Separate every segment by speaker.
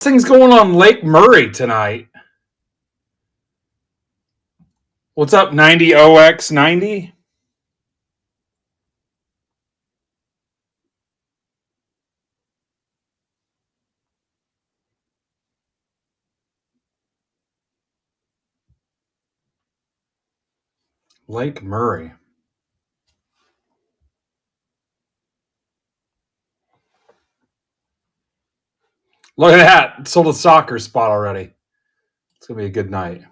Speaker 1: Things going on Lake Murray tonight. What's up, 90OX90? Lake Murray. Look at that. Sold a soccer spot already. It's going to be a good night.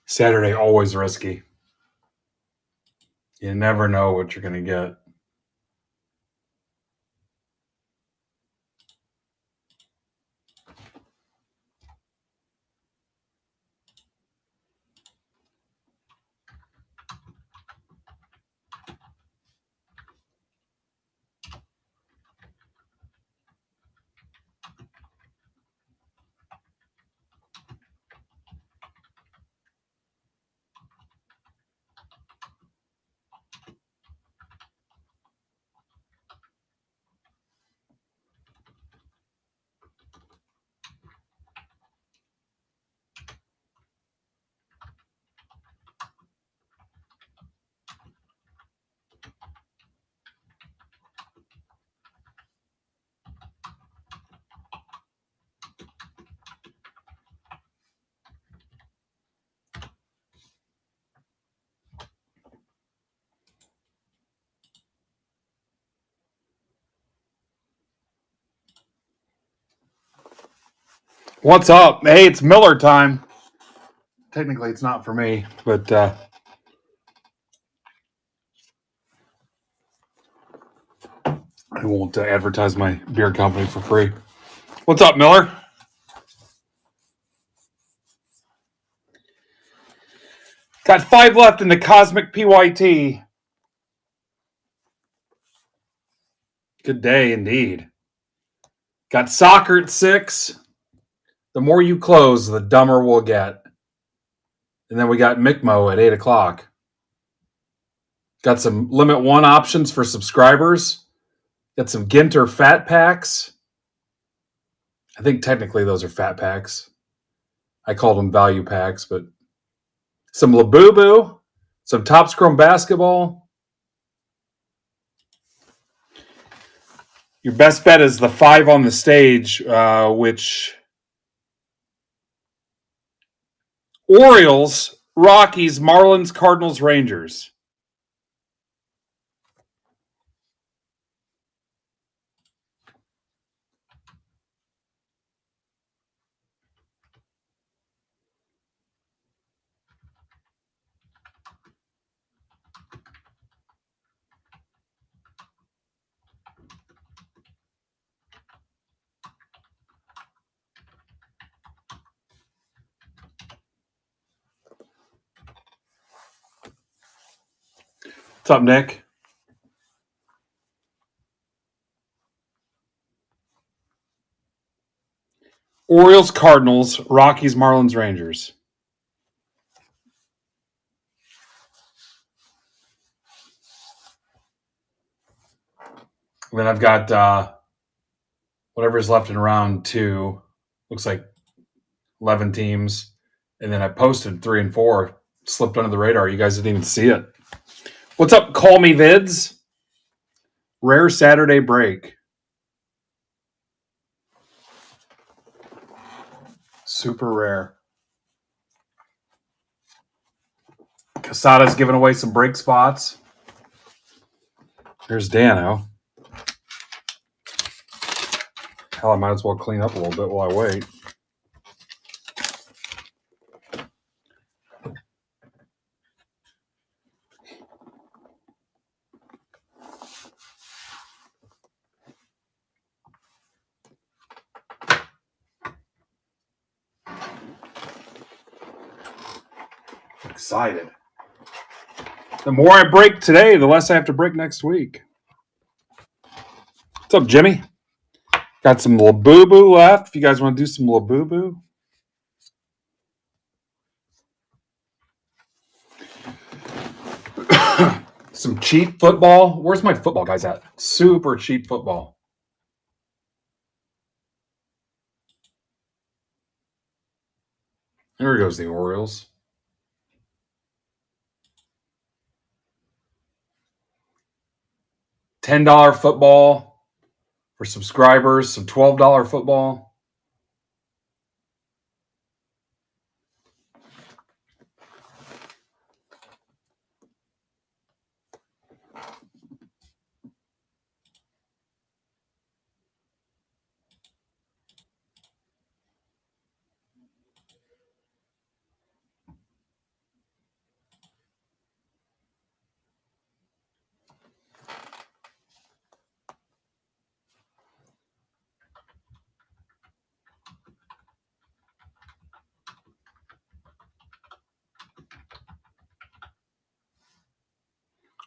Speaker 1: Saturday, always risky. You never know what you're going to get. What's up? Hey, it's Miller time. Technically, it's not for me, but I won't advertise my beer company for free. What's up, Miller? Got 5 left in the Cosmic PYT. Good day, indeed. Got soccer at 6. The more you close, the dumber we'll get. And then we got MCMO at 8 o'clock. Got some Limit 1 options for subscribers. Got some Ginter Fat Packs. I think technically those are Fat Packs. I called them Value Packs, but some Labubu, some Topps Chrome Basketball. Your best bet is the 5 on the stage, which Orioles, Rockies, Marlins, Cardinals, Rangers. What's up, Nick? Orioles, Cardinals, Rockies, Marlins, Rangers. And then I've got whatever's left in round 2. Looks like 11 teams. And then I posted 3 and 4. Slipped under the radar. You guys didn't even see it. What's up, Call Me Vids? Rare Saturday break. Super rare. Casada's giving away some break spots. There's Dano. Hell, I might as well clean up a little bit while I wait. Excited. The more I break today, the less I have to break next week. What's up, Jimmy? Got some Labubu left. If you guys want to do some Labubu. Some cheap football. Where's my football guys at? Super cheap football. There goes the Orioles. $10 football for subscribers. Some $12 football.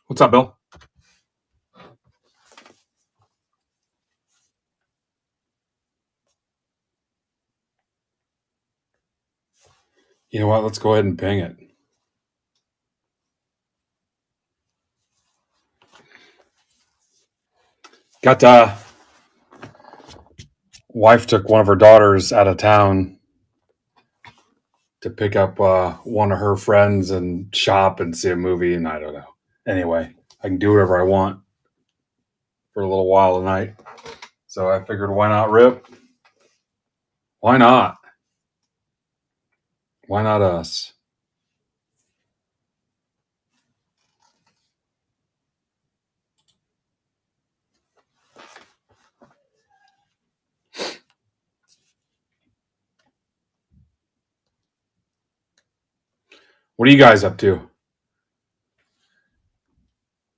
Speaker 1: What's up, Bill? You know what? Let's go ahead and ping it. Got wife took one of her daughters out of town to pick up one of her friends and shop and see a movie, and I don't know. Anyway, I can do whatever I want for a little while tonight. So I figured, why not rip? Why not? Why not us? What are you guys up to?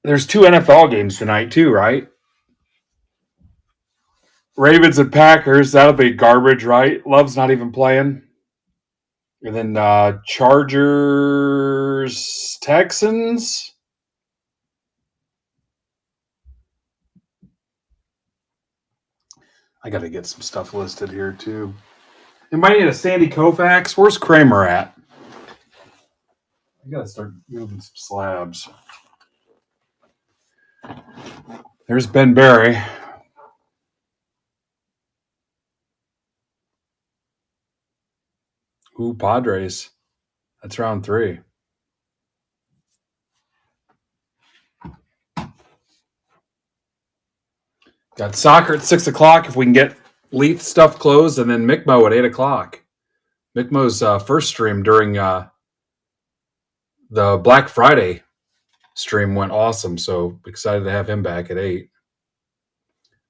Speaker 1: There's 2 NFL games tonight too, right? Ravens and Packers. That'll be garbage, right? Love's not even playing. And then Chargers, Texans. I got to get some stuff listed here too. Anybody need a Sandy Koufax? Where's Kramer at? I got to start moving some slabs. There's Ben Barry. Ooh, Padres. That's round 3. Got soccer at 6 o'clock if we can get Leaf stuff closed, and then Mickmo at 8 o'clock. Mickmo's first stream during the Black Friday stream went awesome, so excited to have him back at 8.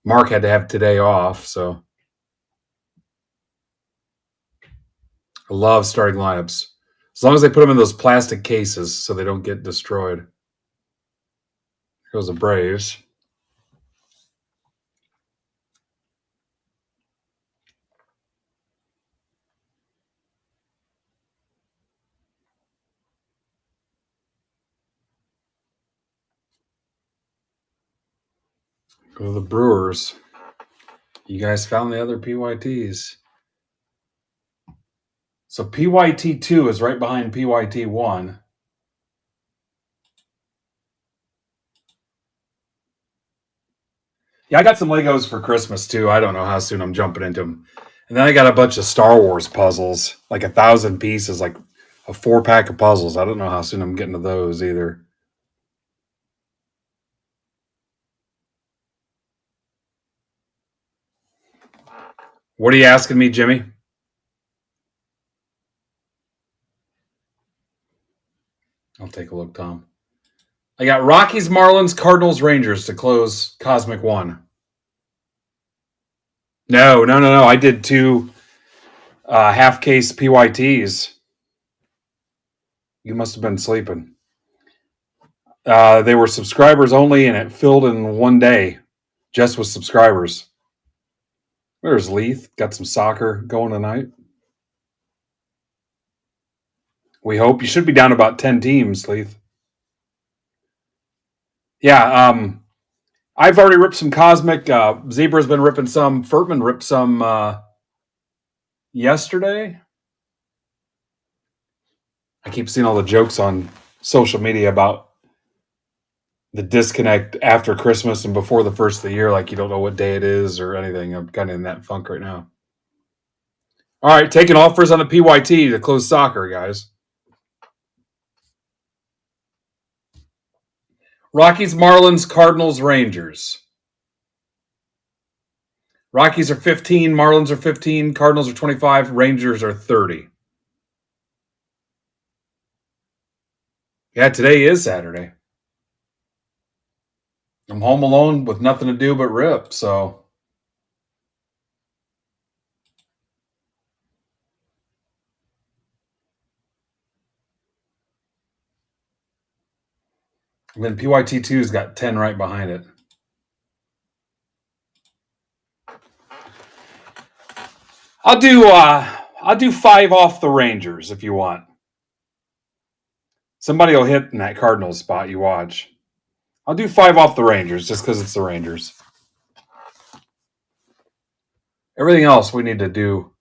Speaker 1: Mark had to have today off, so I love starting lineups. As long as they put them in those plastic cases so they don't get destroyed. Here goes the Braves. Go to the Brewers. You guys found the other PYTs. So PYT2 is right behind PYT1. Yeah, I got some Legos for Christmas too. I don't know how soon I'm jumping into them. And then I got a bunch of Star Wars puzzles, like 1,000 pieces, like a 4-pack of puzzles. I don't know how soon I'm getting to those either. What are you asking me, Jimmy? I'll take a look, Tom. I got Rockies, Marlins, Cardinals, Rangers to close Cosmic 1. No. I did 2 half case PYTs. You must have been sleeping. They were subscribers only, and it filled in one day, just with subscribers. There's Leith. Got some soccer going tonight. We hope. You should be down about 10 teams, Leith. Yeah, I've already ripped some Cosmic. Zebra's been ripping some. Furtman ripped some yesterday. I keep seeing all the jokes on social media about the disconnect after Christmas and before the first of the year, like you don't know what day it is or anything. I'm kind of in that funk right now. All right, taking offers on the PYT to close soccer, guys. Rockies, Marlins, Cardinals, Rangers. Rockies are 15, Marlins are 15, Cardinals are 25, Rangers are 30. Yeah, today is Saturday. I'm home alone with nothing to do but rip, so. And then PYT2's got 10 right behind it. I'll do 5 off the Rangers if you want. Somebody will hit in that Cardinals spot, you watch. I'll do 5 off the Rangers just because it's the Rangers. Everything else we need to do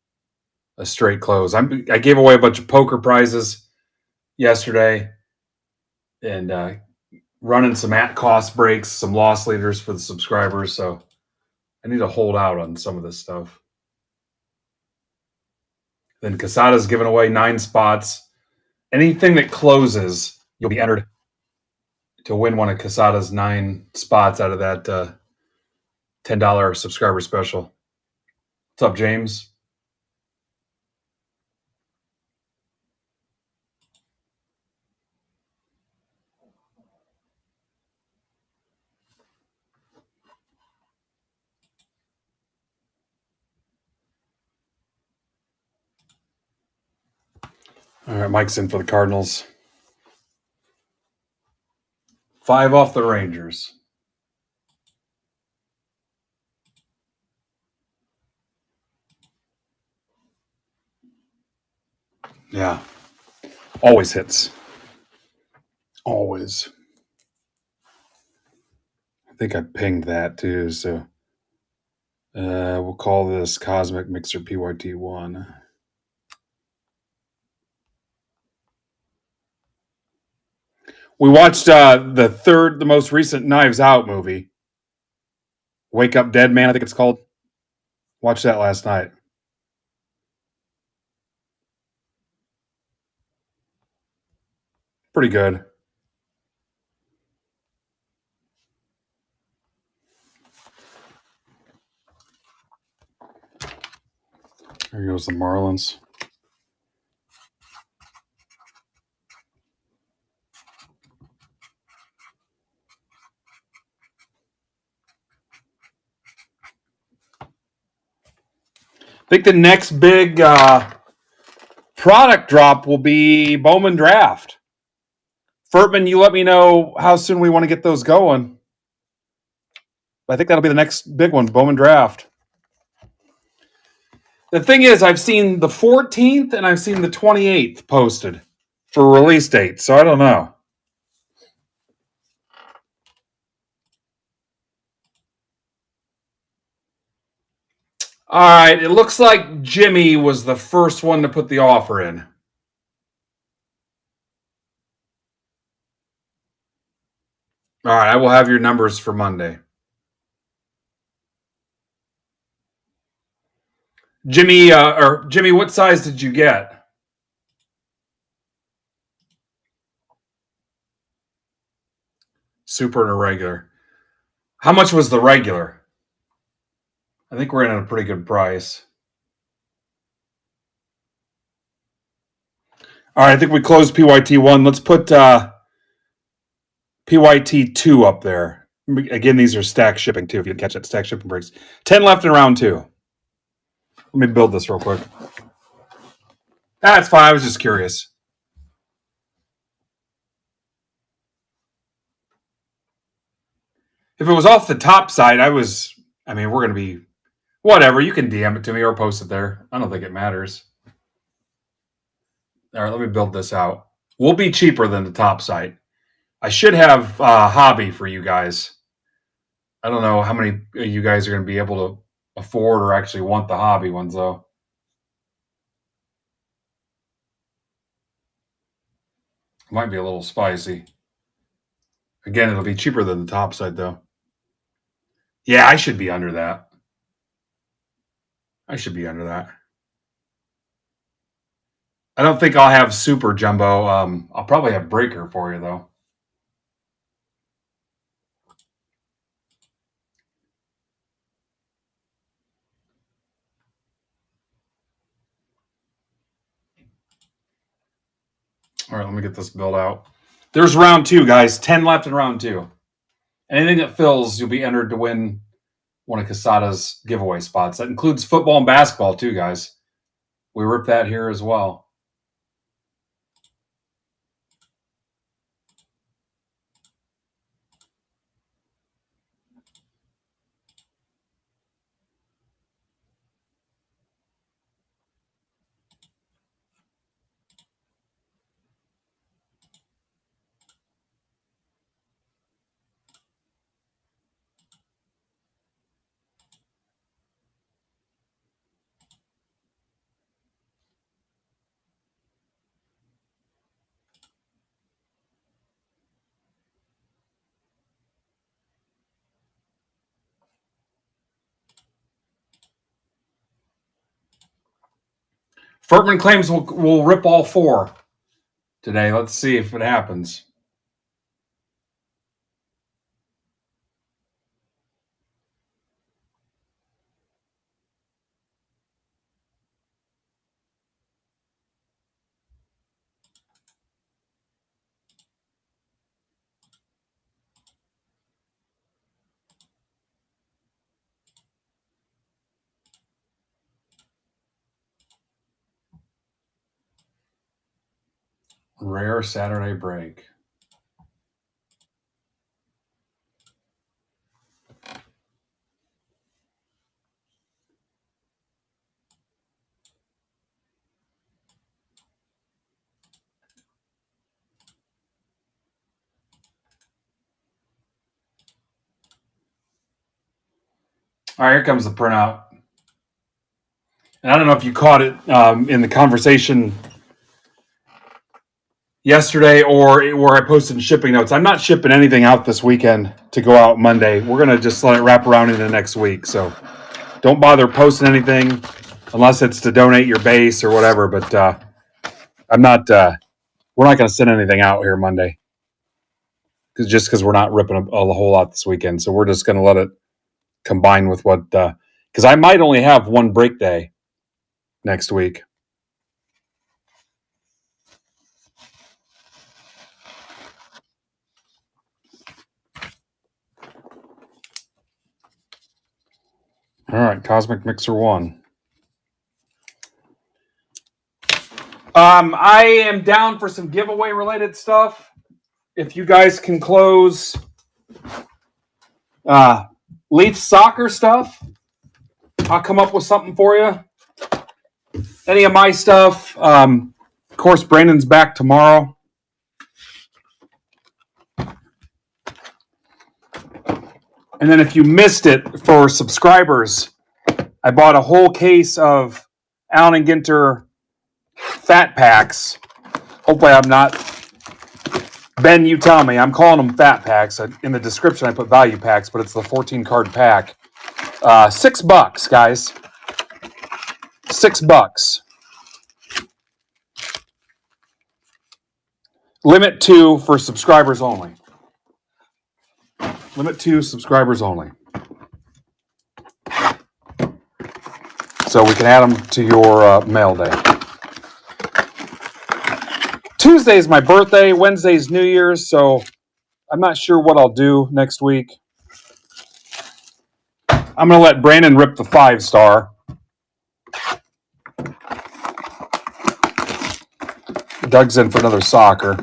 Speaker 1: a straight close. I gave away a bunch of poker prizes yesterday and running some at-cost breaks, some loss leaders for the subscribers, so I need to hold out on some of this stuff. Then Casada's giving away 9 spots. Anything that closes, you'll be entered to win one of Casada's 9 spots out of that $10 subscriber special. What's up, James? All right, Mike's in for the Cardinals. 5 off the Rangers. Yeah. Always hits. Always. I think I pinged that too, so we'll call this Cosmic Mixer PYT1. We watched the most recent Knives Out movie. Wake Up Dead Man, I think it's called. Watched that last night. Pretty good. There goes the Marlins. I think the next big product drop will be Bowman Draft. Furtman, you let me know how soon we want to get those going. I think that'll be the next big one, Bowman Draft. The thing is, I've seen the 14th and I've seen the 28th posted for release date, so I don't know. All right, it looks like Jimmy was the first one to put the offer in. All right, I will have your numbers for Monday. Jimmy, what size did you get? Super and a regular. How much was the regular? I think we're in at a pretty good price. All right, I think we closed PYT1. Let's put PYT2 up there. Again, these are stack shipping too, if you catch that, stack shipping breaks. 10 left in round 2. Let me build this real quick. That's fine. I was just curious. If it was off the top side, we're going to be whatever. You can DM it to me or post it there. I don't think it matters. All right, let me build this out. We'll be cheaper than the top site. I should have a hobby for you guys. I don't know how many of you guys are going to be able to afford or actually want the hobby ones, though. It might be a little spicy. Again, it'll be cheaper than the top side, though. Yeah, I should be under that. I don't think I'll have super jumbo. I'll probably have breaker for you, though. All right, let me get this built out. There's round 2, guys. 10 left in round 2. Anything that fills, you'll be entered to win one of Casada's giveaway spots. That includes football and basketball, too, guys. We rip that here as well. Furtman claims we'll rip all 4 today. Let's see if it happens. Rare Saturday break. All right, here comes the printout. And I don't know if you caught it in the conversation yesterday or where I posted in shipping notes. I'm not shipping anything out this weekend to go out Monday. We're going to just let it wrap around into next week. So don't bother posting anything unless it's to donate your base or whatever. But we're not going to send anything out here Monday because we're not ripping a whole lot this weekend. So we're just going to let it combine with what, because I might only have one break day next week. All right, Cosmic Mixer 1. I am down for some giveaway related stuff. If you guys can close Leaf soccer stuff, I'll come up with something for you. Any of my stuff, of course, Brandon's back tomorrow. And then if you missed it, for subscribers, I bought a whole case of Allen and Ginter fat packs. Hopefully I'm not... Ben, you tell me. I'm calling them fat packs. In the description, I put value packs, but it's the 14-card pack. $6, guys. $6. Limit 2 for subscribers only. Limit 2 subscribers only. So we can add them to your mail day. Tuesday is my birthday. Wednesday is New Year's, so I'm not sure what I'll do next week. I'm going to let Brandon rip the 5-star. Doug's in for another soccer.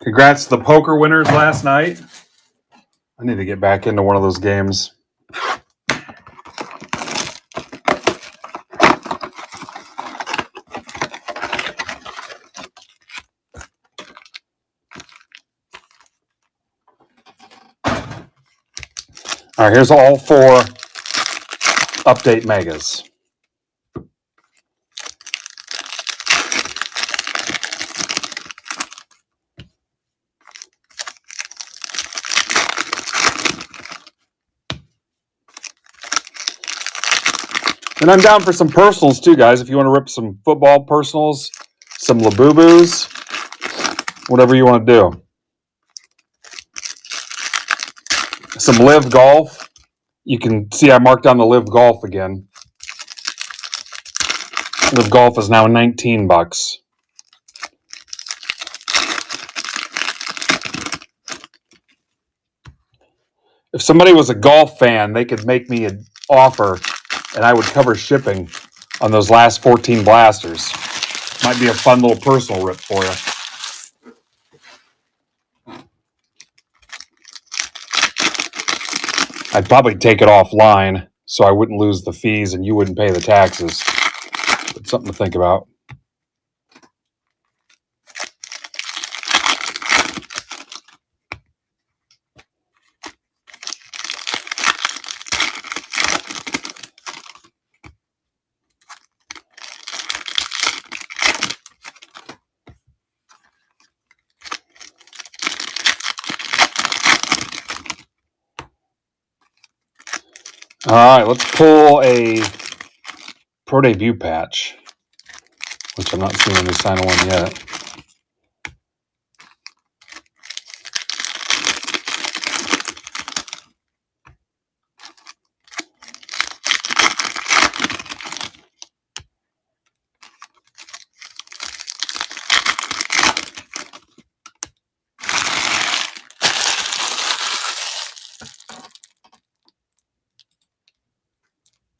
Speaker 1: Congrats to the poker winners last night. I need to get back into one of those games. All right, here's all 4 update megas. And I'm down for some personals too, guys. If you want to rip some football personals, some Labubus, whatever you want to do. Some Live Golf. You can see I marked down the Live Golf again. Live Golf is now $19. If somebody was a golf fan, they could make me an offer and I would cover shipping on those last 14 blasters. Might be a fun little personal rip for you. I'd probably take it offline so I wouldn't lose the fees and you wouldn't pay the taxes. But something to think about. All right, let's pull a Pro Debut patch, which I'm not seeing any sign of one yet.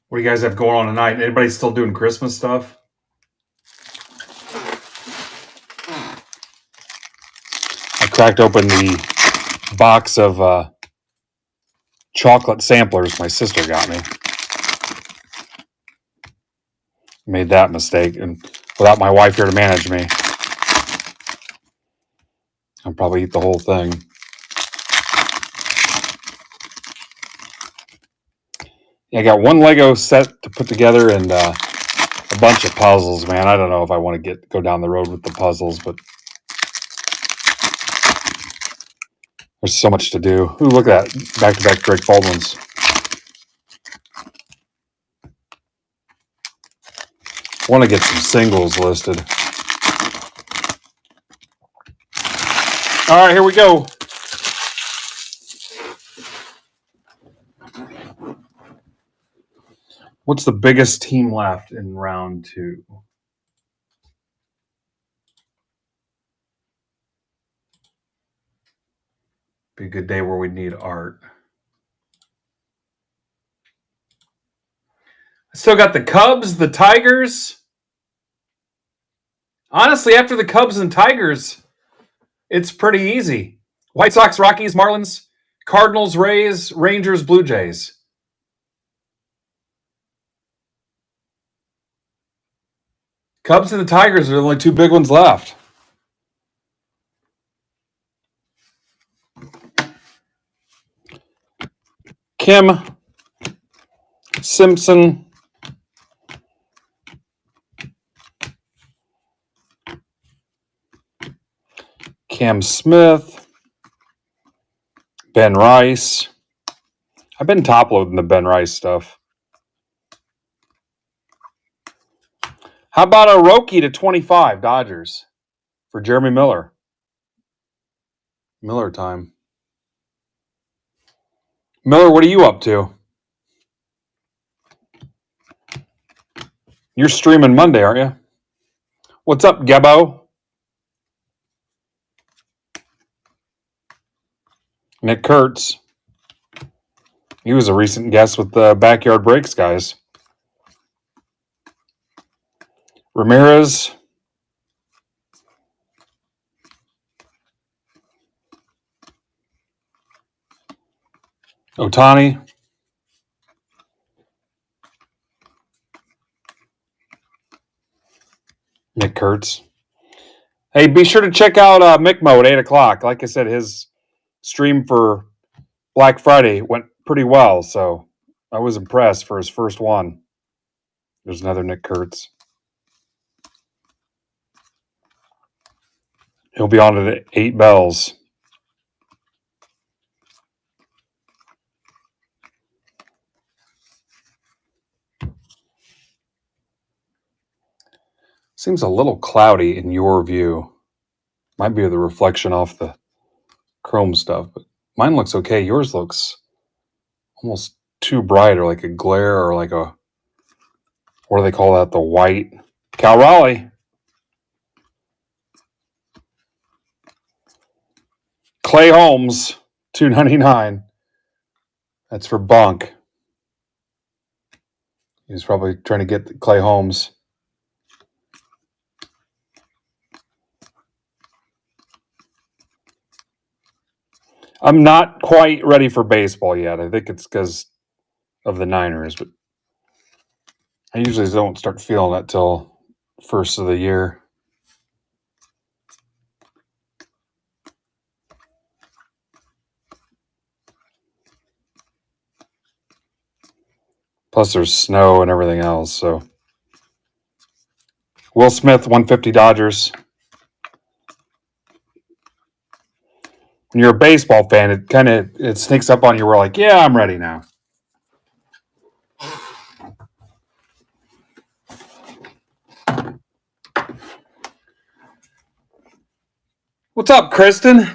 Speaker 1: What do you guys have going on tonight? Anybody still doing Christmas stuff? I cracked open the box of chocolate samplers my sister got me. Made that mistake, and without my wife here to manage me, I'll probably eat the whole thing. Yeah, I got one Lego set to put together and a bunch of puzzles, man. I don't know if I want to go down the road with the puzzles, but there's so much to do. Ooh, look at that. Back-to-back Drake Baldwin's. I want to get some singles listed. All right, here we go. What's the biggest team left in round 2? Be a good day where we need art. I still got the Cubs, the Tigers. Honestly, after the Cubs and Tigers, it's pretty easy. White Sox, Rockies, Marlins, Cardinals, Rays, Rangers, Blue Jays. Cubs and the Tigers are the only 2 big ones left. Kim, Simpson, Cam Smith, Ben Rice. I've been top loading the Ben Rice stuff. How about a Roki to 25, Dodgers, for Jeremy Miller? Miller time. Miller, what are you up to? You're streaming Monday, aren't you? What's up, Gebo? Nick Kurtz. He was a recent guest with the Backyard Breaks guys. Ramirez. Ohtani. Nick Kurtz. Hey, be sure to check out Mick at 8 o'clock. Like I said, his stream for Black Friday went pretty well, so I was impressed for his first one. There's another Nick Kurtz. He'll be on at 8 bells. Seems a little cloudy in your view. Might be the reflection off the chrome stuff, but mine looks okay. Yours looks almost too bright, or like a glare, or like a, what do they call that? The white. Cal Raleigh. Clay Holmes, $2.99. That's for Bunk. He's probably trying to get Clay Holmes. I'm not quite ready for baseball yet. I think it's because of the Niners, but I usually don't start feeling it till first of the year. Plus there's snow and everything else, so. Will Smith, 150 Dodgers. When you're a baseball fan, it sneaks up on you. We're like, yeah, I'm ready now. What's up, Kristen?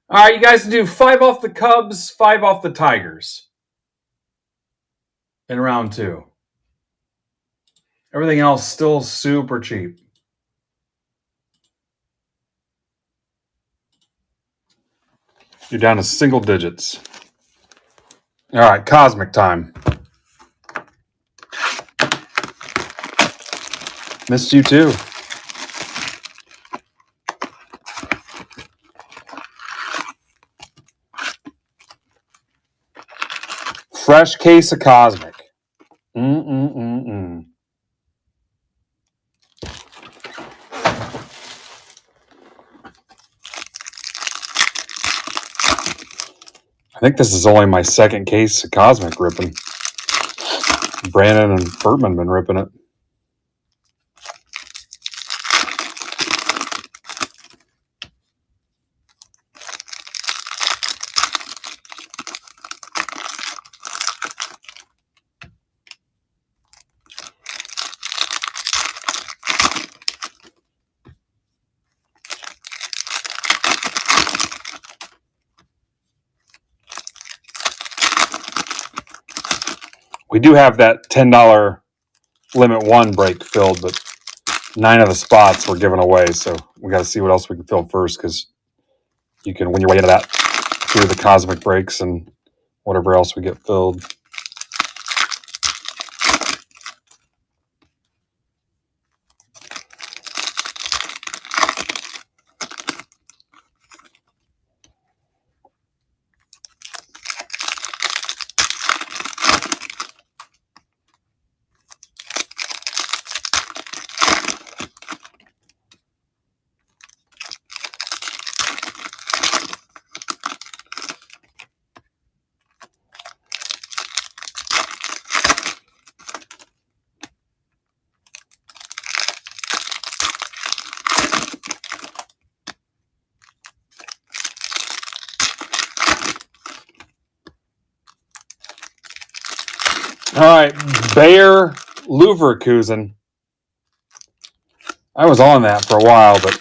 Speaker 1: All right, you guys do 5 off the Cubs, 5 off the Tigers in round 2. Everything else still super cheap. You're down to single digits. All right, Cosmic time. Missed you too. Fresh case of Cosmic. I think this is only my second case of Cosmic ripping. Brandon and Burtman been ripping it. We do have that $10 limit 1 break filled, but 9 of the spots were given away, so we got to see what else we can fill first, because you can win your way into that through the Cosmic breaks and whatever else we get filled. All right, Bayer Leverkusen. I was on that for a while, but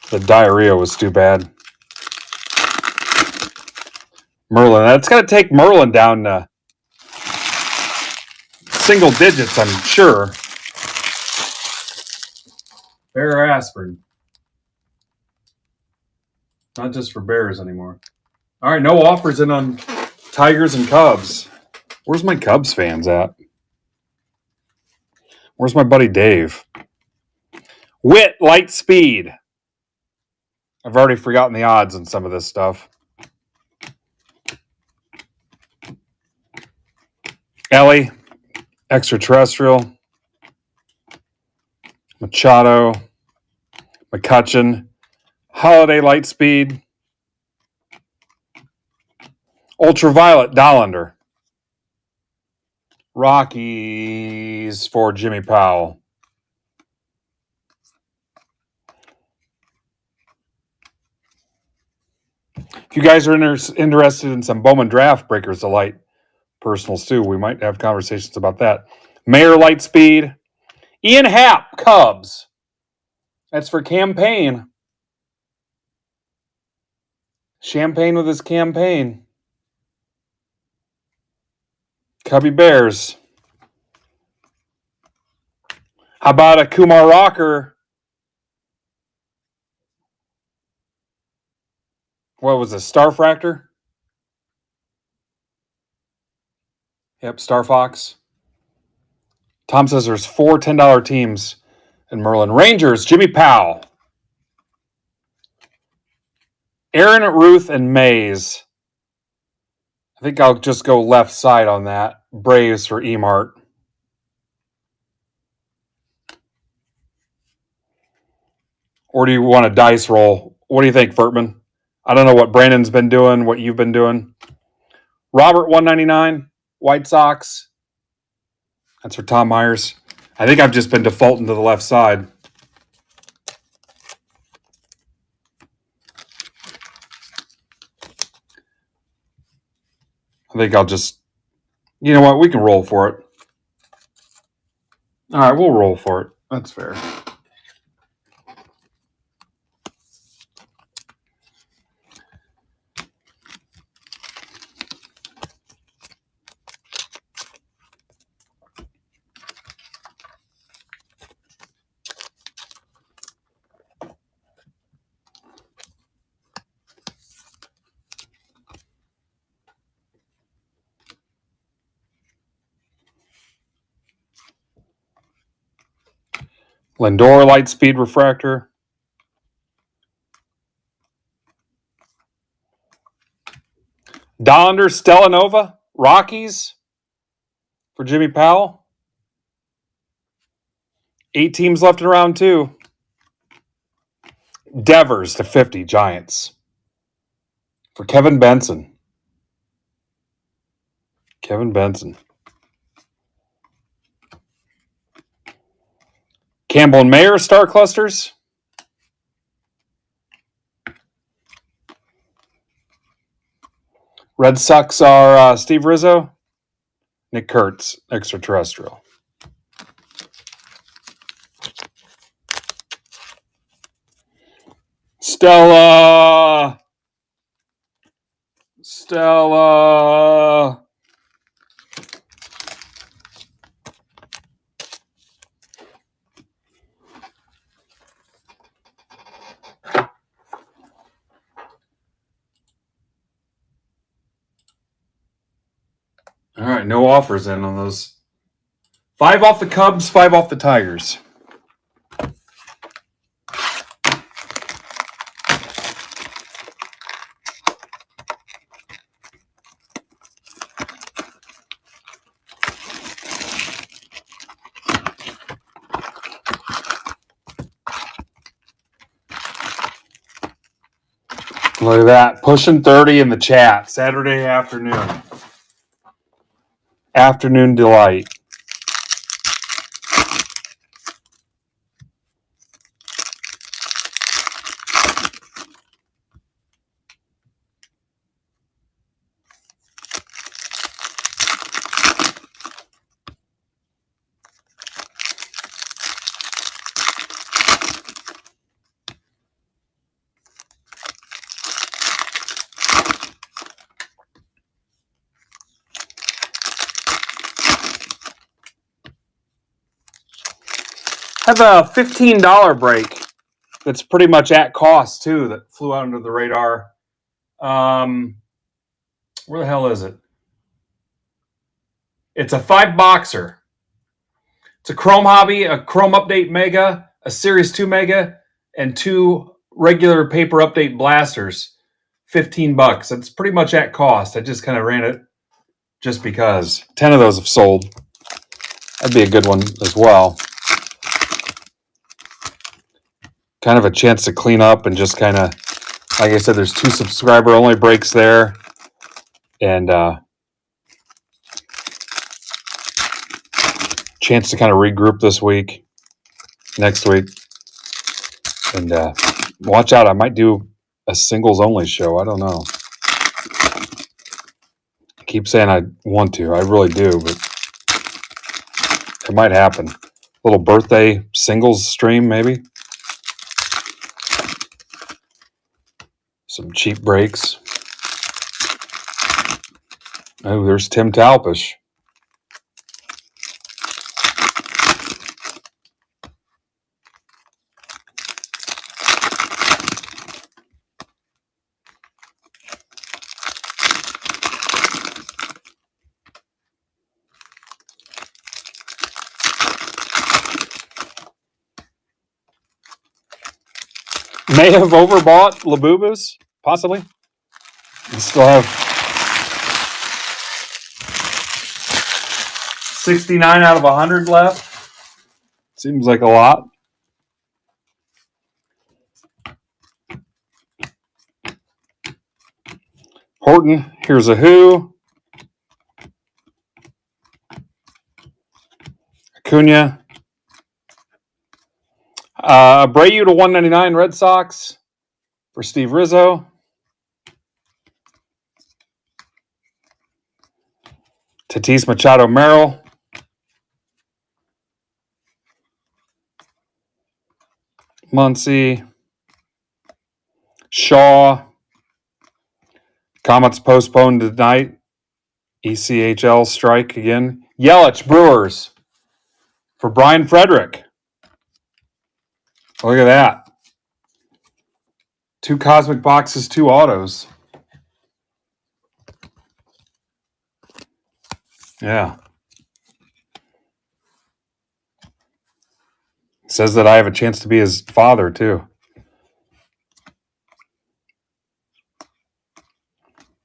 Speaker 1: The diarrhea was too bad. Merlin. That's going to take Merlin down to single digits, I'm sure. Bear aspirin. Not just for bears anymore. All right, no offers in on Tigers and Cubs. Where's my Cubs fans at? Where's my buddy Dave? Witt, light speed. I've already forgotten the odds on some of this stuff. Ellie, extraterrestrial. Machado. McCutcheon. Holiday, light speed. Ultraviolet, Dollander. Rockies for Jimmy Powell. If you guys are interested in some Bowman Draft Breakers to light personals too, we might have conversations about that. Mayor Lightspeed. Ian Happ, Cubs. That's for campaign. Champagne with his campaign. Cubby Bears. How about a Kumar Rocker? What was it? Starfractor? Yep, Star Fox. Tom says there's 4 $10 teams in Merlin. Rangers, Jimmy Powell. Aaron Ruth and Mays. I think I'll just go left side on that. Braves for Emart. Or do you want a dice roll? What do you think, Furtman? I don't know what Brandon's been doing, what you've been doing. Robert, 199. White Sox. That's for Tom Myers. I think I've just been defaulting to the left side. I think I'll just... You know what? We can roll for it. All right, we'll roll for it. That's fair. Lindor, Lightspeed Refractor. Dollander, Stellanova, Rockies for Jimmy Powell. 8 teams left in round 2. Devers to 50, Giants for Kevin Benson. Kevin Benson. Campbell and Mayer, Star Clusters. Red Sox are Steve Rizzo. Nick Kurtz, Extraterrestrial. Stella. All right, no offers in on those. 5 off the Cubs, 5 off the Tigers. Look at that. Pushing 30 in the chat. Saturday afternoon. Afternoon delight. I have a $15 break that's pretty much at cost, too, that flew out under the radar. Where the hell is it? It's a 5-boxer. It's a Chrome Hobby, a Chrome Update Mega, a Series 2 Mega, and 2 regular paper update blasters. $15. That's pretty much at cost. I just kind of ran it just because. 10 of those have sold. That'd be a good one as well. Kind of a chance to clean up and just kind of, like I said, there's 2 subscriber only breaks there. And chance to kind of regroup this week, next week. And watch out, I might do a singles only show. I don't know. I keep saying I want to. I really do, but it might happen. Little birthday singles stream, maybe. Some cheap breaks. Oh, there's Tim Talpish. May have overbought Labubas, possibly. You still have 69 out of 100 left. Seems like a lot. Horton, here's a Who. Acuna. Abreu to 199 Red Sox for Steve Rizzo. Tatis Machado Merrill. Muncy. Shaw. Comets postponed tonight. ECHL strike again. Yelich Brewers for Brian Frederick. Look at that. 2 Cosmic boxes, 2 autos. Yeah. Says that I have a chance to be his father, too.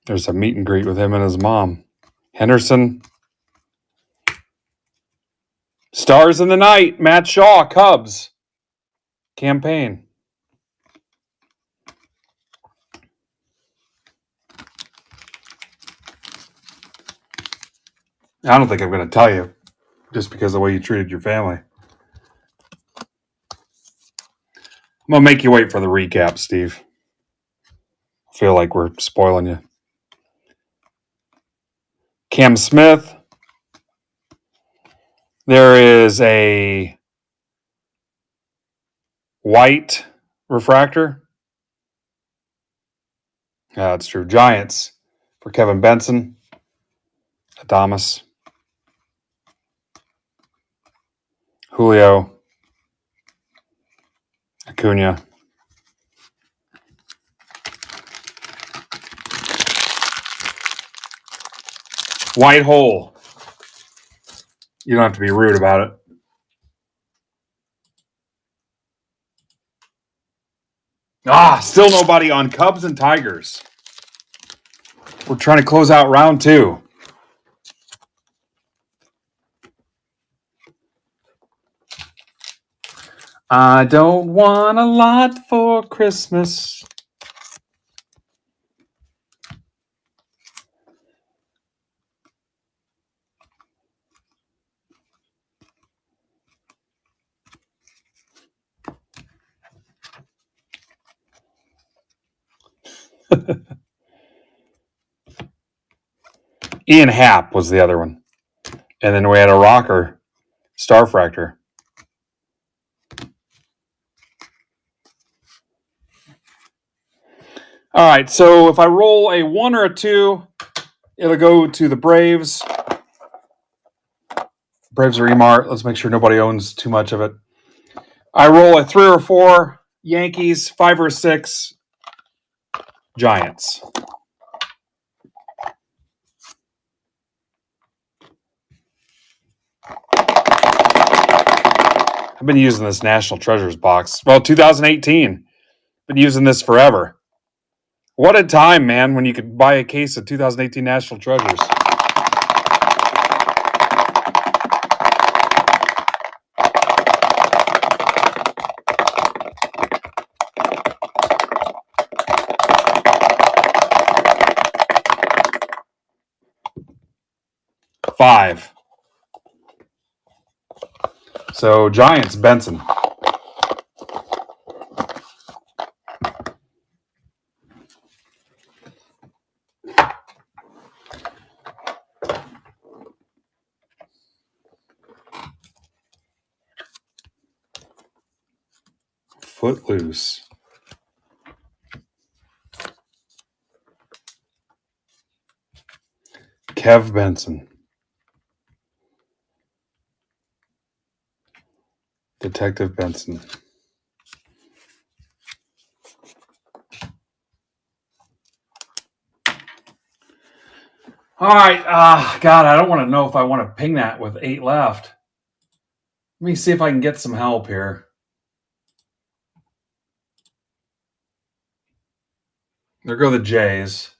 Speaker 1: There's a meet and greet with him and his mom. Henderson. Stars in the Night. Matt Shaw, Cubs. Campaign. I don't think I'm going to tell you just because of the way you treated your family. I'm going to make you wait for the recap, Steve. I feel like we're spoiling you. Cam Smith. There is a white refractor. Yeah, that's true. Giants for Kevin Benson. Adamas. Julio. Acuna. White hole. You don't have to be rude about it. Still nobody on Cubs and Tigers. We're trying to close out round 2. I don't want a lot for Christmas. Ian Happ was the other one. And then we had a rocker, Starfractor. All right, so if I roll a 1 or a 2, it'll go to the Braves. Braves are E-Mart. Let's make sure nobody owns too much of it. I roll a 3 or 4 Yankees, 5 or 6 Giants. I've been using this National Treasures box. Well, 2018. Been using this forever. What a time, man, when you could buy a case of 2018 National Treasures. Five. So Giants, Benson. Footloose. Kev Benson. Detective Benson. All right. God, I don't want to know if I want to ping that with 8 left. Let me see if I can get some help here. There go the Jays.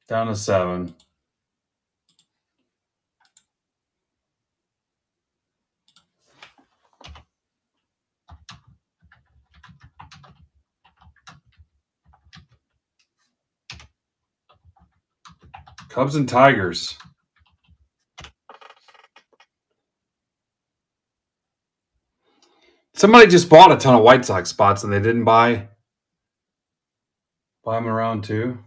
Speaker 1: Down to 7. Cubs and Tigers. Somebody just bought a ton of White Sox spots and they didn't buy them in round 2.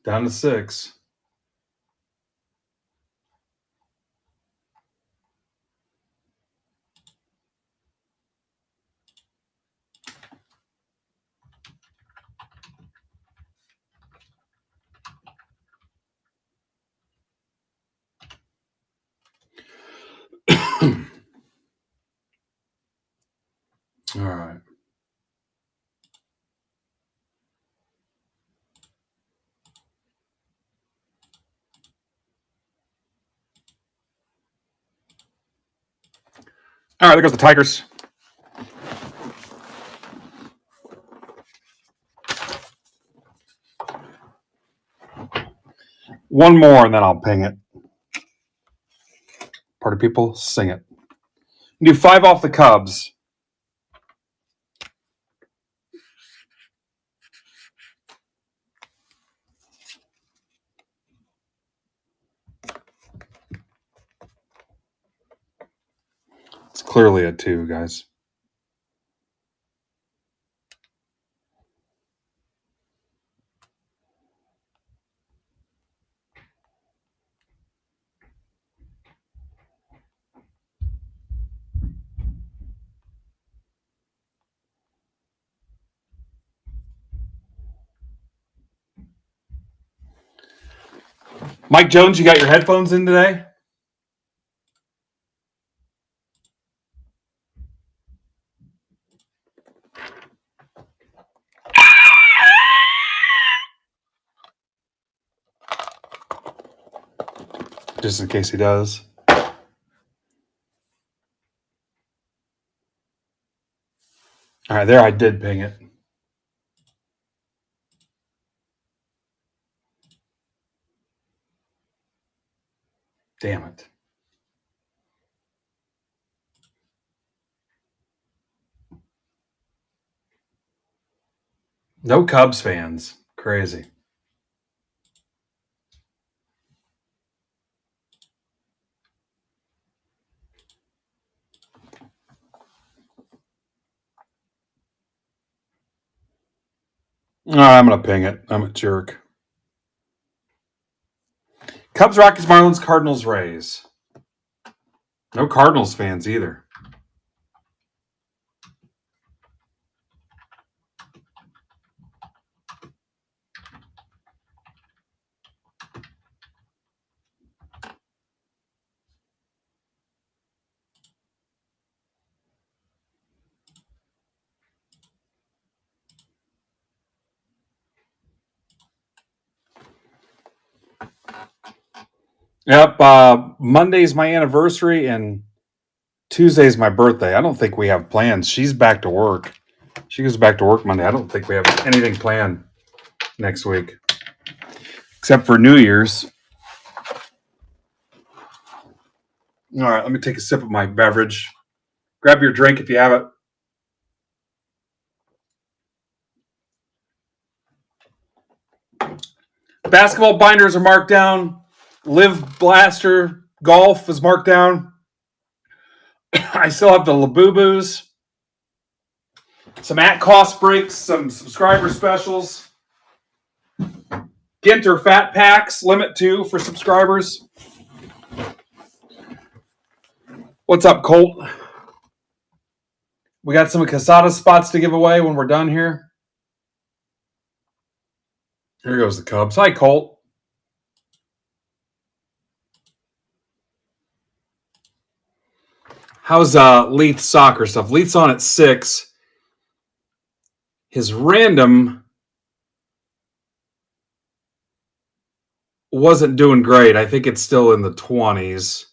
Speaker 1: Down to 6. All right. All right, there goes the Tigers. One more and then I'll ping it. Party people, sing it. Do 5 off the Cubs. It's clearly a 2, guys. Mike Jones, you got your headphones in today? Just in case he does. All right, there I did ping it. Damn it. No Cubs fans. Crazy. All right, I'm going to ping it. I'm a jerk. Cubs, Rockies, Marlins, Cardinals, Rays. No Cardinals fans either. Yep. Monday's my anniversary and Tuesday's my birthday. I don't think we have plans. She's back to work. She goes back to work Monday. I don't think we have anything planned next week, except for New Year's. All right, let me take a sip of my beverage. Grab your drink if you have it. Basketball binders are marked down. Live Blaster Golf is marked down. I still have the Labubus. Some at-cost breaks, some subscriber specials. Ginter Fat Packs, limit 2 for subscribers. What's up, Colt? We got some Casada spots to give away when we're done here. Here goes the Cubs. Hi, Colt. How's Leith's soccer stuff? Leith's on at 6. His random wasn't doing great. I think it's still in the 20s.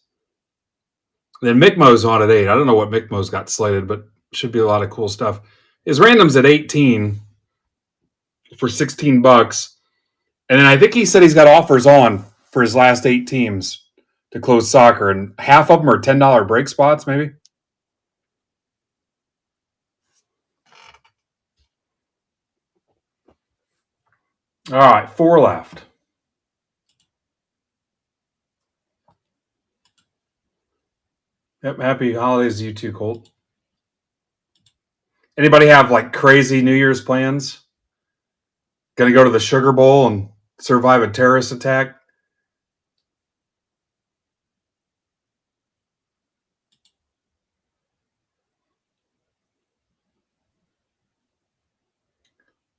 Speaker 1: Then Mickmo's on at 8. I don't know what Mickmo's got slated, but should be a lot of cool stuff. His random's at 18 for $16. And then I think he said he's got offers on for his last 8 teams to close soccer, and half of them are $10 break spots, maybe. All right, 4 left. Yep, happy holidays to you too, Colt. Anybody have like crazy New Year's plans? Gonna go to the Sugar Bowl and survive a terrorist attack?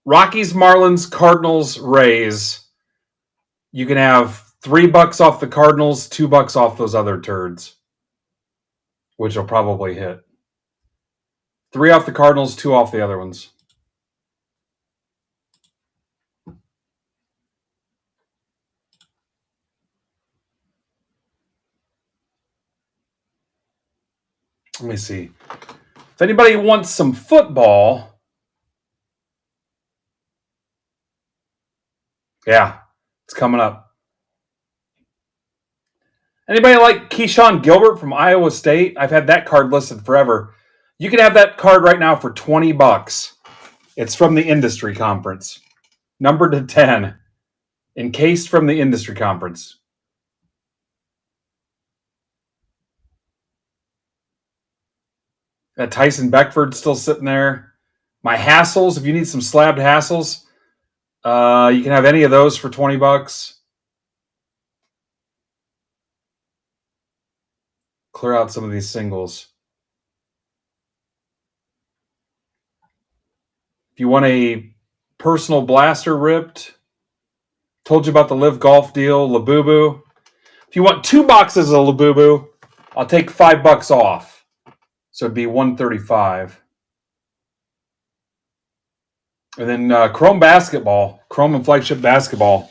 Speaker 1: Rockies, Marlins, Cardinals, Rays. You can have $3 off the Cardinals, $2 off those other turds, which will probably hit. 3 off the Cardinals, 2 off the other ones. Let me see. If anybody wants some football, yeah, it's coming up. Anybody like Keyshawn Gilbert from Iowa State? I've had that card listed forever. You can have that card right now for $20. It's from the industry conference. Numbered to 10. Encased from the industry conference. That Tyson Beckford's still sitting there. My Hassels, if you need some slabbed Hassels, you can have any of those for $20. Clear out some of these singles. If you want a personal blaster ripped, told you about the Live Golf deal, Labubu. If you want 2 boxes of Labubu, I'll take $5 off. So it'd be $135. And then Chrome Basketball, Chrome and Flagship Basketball.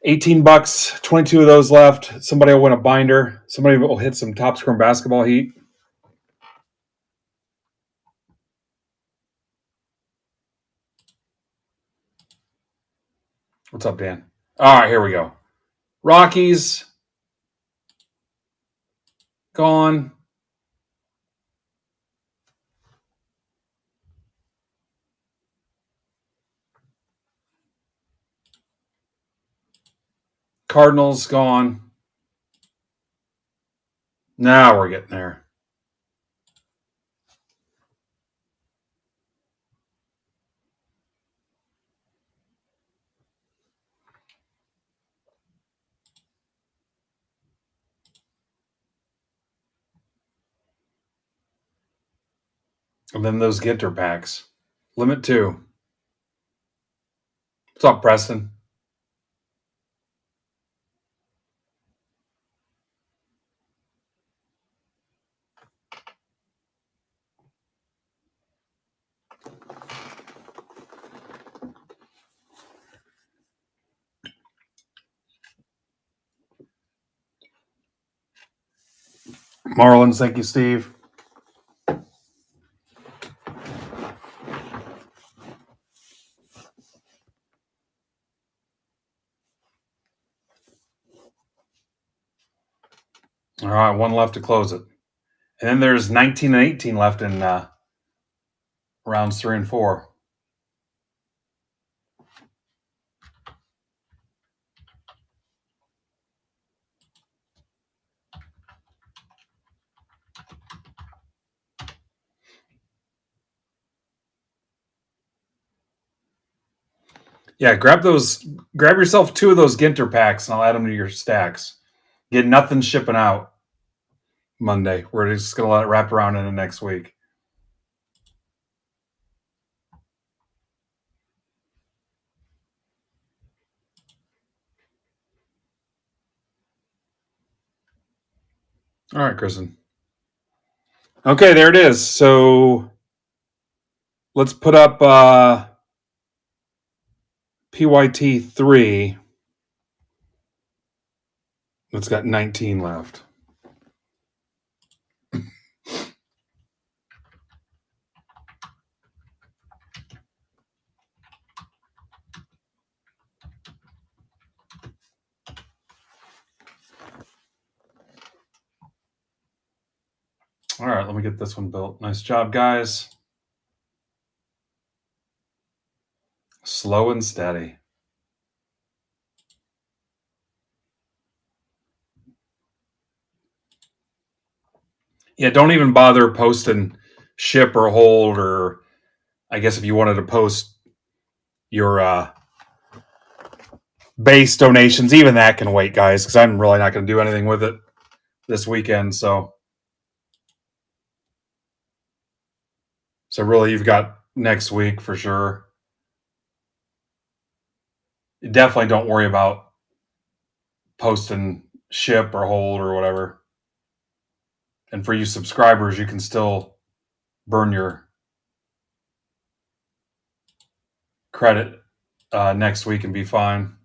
Speaker 1: $18, 22 of those left. Somebody will win a binder. Somebody will hit some Topps Chrome Basketball heat. What's up, Dan? All right, here we go. Rockies. Gone. Cardinals gone. Now we're getting there. And then those Ginter packs. Limit 2. What's up, Preston? Marlins, thank you, Steve. All right, one left to close it. And then there's 19 and 18 left in rounds 3 and 4. Yeah, grab yourself 2 of those Ginter packs and I'll add them to your stacks. Get nothing shipping out Monday. We're just going to let it wrap around into next week. All right, Kristen. Okay, there it is. So let's put up PYT 3. It's got 19 left. All right, let me get this one built. Nice job, guys. Slow and steady. Yeah, don't even bother posting ship or hold, or I guess if you wanted to post your base donations, even that can wait, guys, because I'm really not going to do anything with it this weekend. So really, you've got next week for sure. Definitely don't worry about posting ship or hold or whatever. And for you subscribers, you can still burn your credit next week and be fine.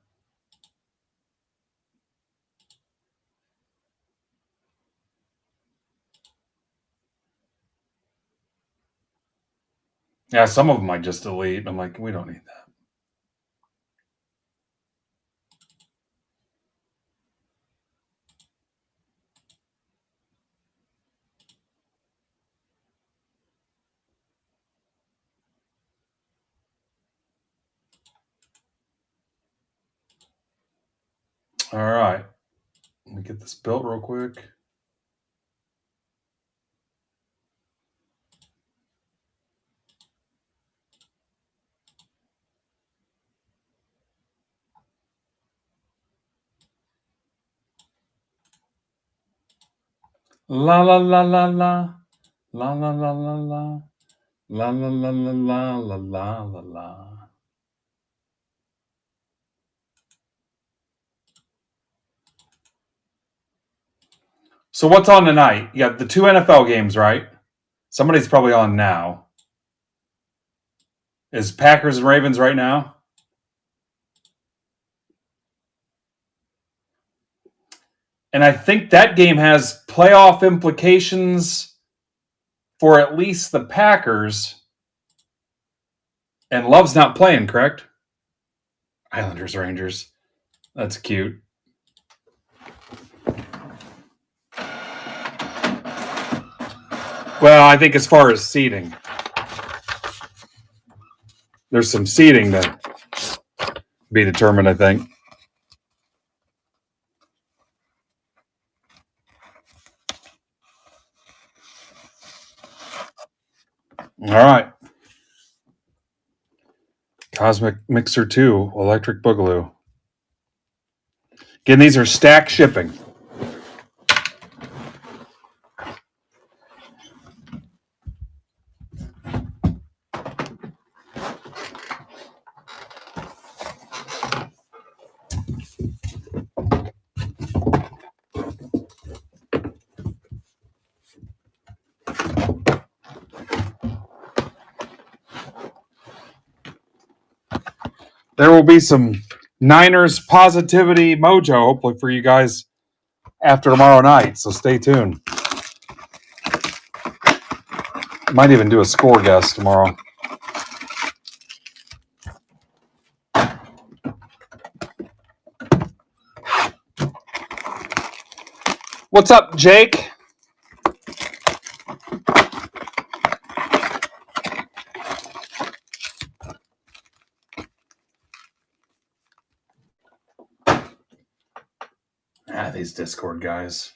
Speaker 1: Yeah, some of them I just delete. I'm like, we don't need that. All right. Let me get this built real quick. La la la la la. La la la la la. La la la la la la la la la. So what's on tonight? You got the 2 NFL games, right? Somebody's probably on now. Is Packers and Ravens right now? And I think that game has playoff implications for at least the Packers. And Love's not playing, correct? Islanders, Rangers. That's cute. Well, I think as far as seeding, there's some seeding to be determined, I think. All right. Cosmic Mixer 2, Electric Boogaloo. Again, these are stack shipping. There will be some Niners positivity mojo, hopefully, for you guys after tomorrow night. So stay tuned. Might even do a score guess tomorrow. What's up, Jake? These Discord guys.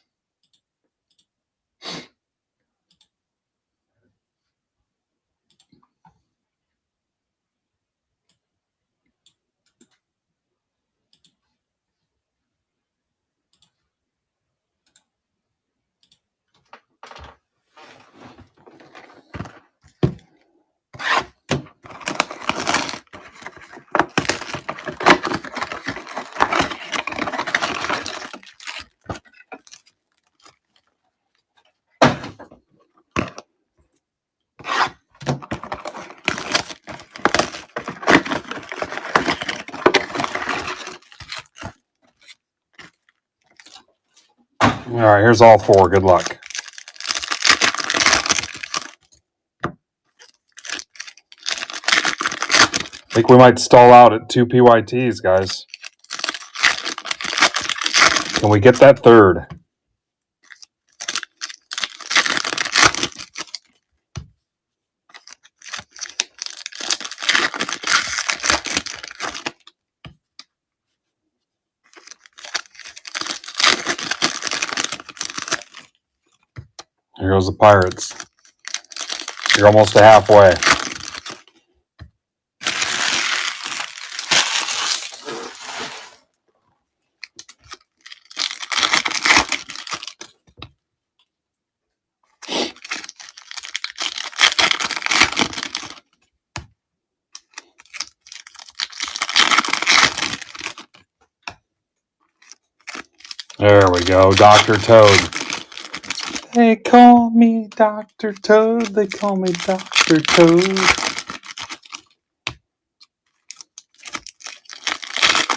Speaker 1: All right, here's all four. Good luck. I think we might stall out at 2 PYTs, guys. Can we get that third? Here goes the Pirates. You're almost to halfway. There we go, Dr. Toad. They call me Dr. Toad. They call me Dr. Toad.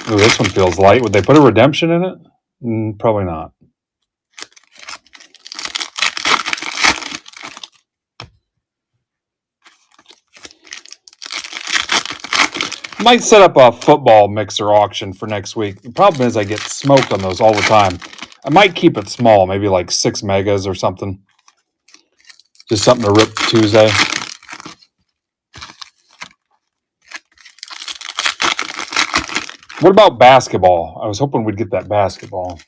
Speaker 1: Ooh, this one feels light. Would they put a redemption in it? Probably not. Might set up a football mixer auction for next week. The problem is I get smoked on those all the time. I might keep it small, maybe like 6 megas or something. Just something to rip Tuesday. What about basketball? I was hoping we'd get that basketball.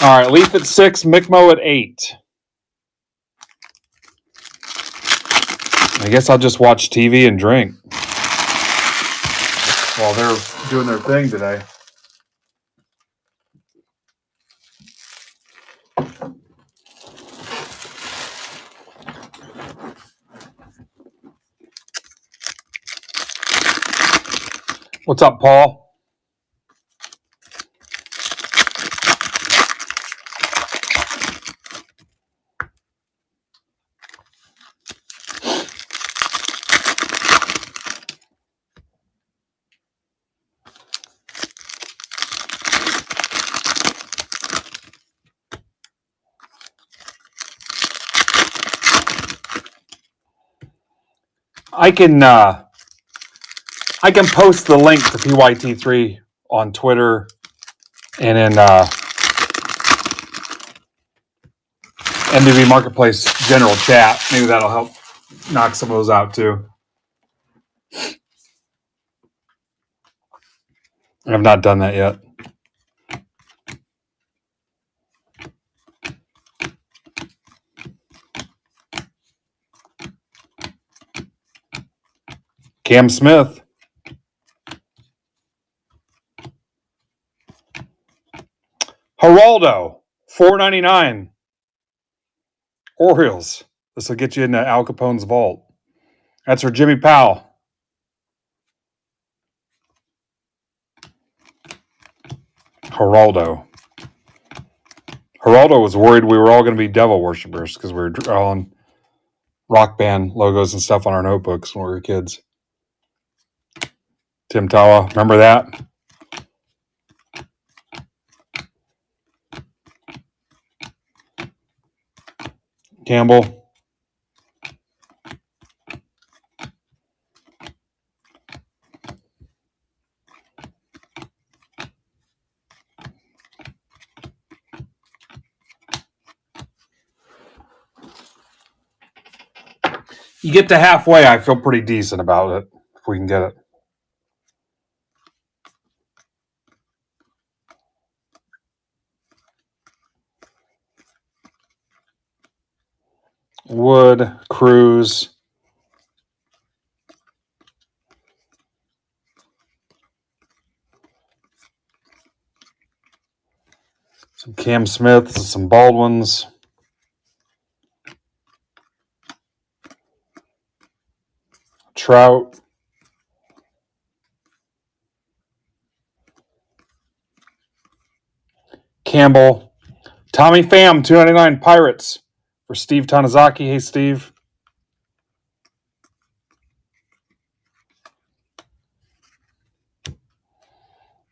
Speaker 1: All right, Leaf at 6, Mi'kmo at 8. I guess I'll just watch TV and drink while they're doing their thing today. What's up, Paul? I can post the link to PYT3 on Twitter and in MBB Marketplace general chat. Maybe that'll help knock some of those out too. I've not done that yet. Cam Smith. Geraldo, $4.99. Orioles. This will get you into Al Capone's vault. That's for Jimmy Powell. Geraldo was worried we were all going to be devil worshippers because we were drawing rock band logos and stuff on our notebooks when we were kids. Tim Tawa, remember that? Campbell. You get to halfway, I feel pretty decent about it, if we can get it. Wood, Cruz. Some Cam Smiths, some Baldwins. Trout. Campbell. Tommy Pham, $2.99 Pirates for Steve Tanizaki. Hey, Steve.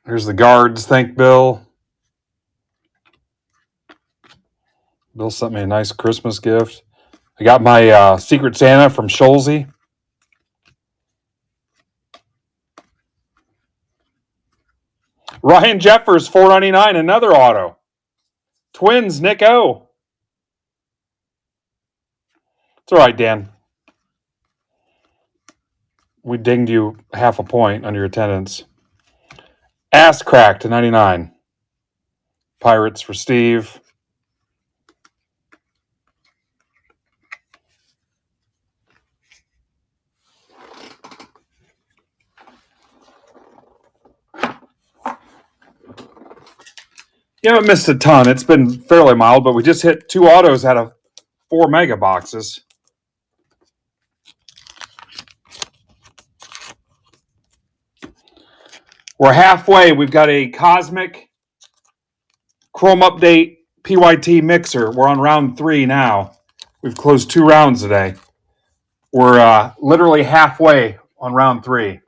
Speaker 1: Here's the guards. Thank Bill. Bill sent me a nice Christmas gift. I got my Secret Santa from Scholze. Ryan Jeffers, $4.99, another auto. Twins, Nick O. It's all right, Dan. We dinged you half a point on your attendance. Ass crack to 99. Pirates for Steve. You haven't missed a ton. It's been fairly mild, but we just hit 2 autos out of 4 mega boxes. We're halfway. We've got a Cosmic Chrome Update PYT mixer. We're on round 3 now. We've closed 2 rounds today. We're literally halfway on round 3.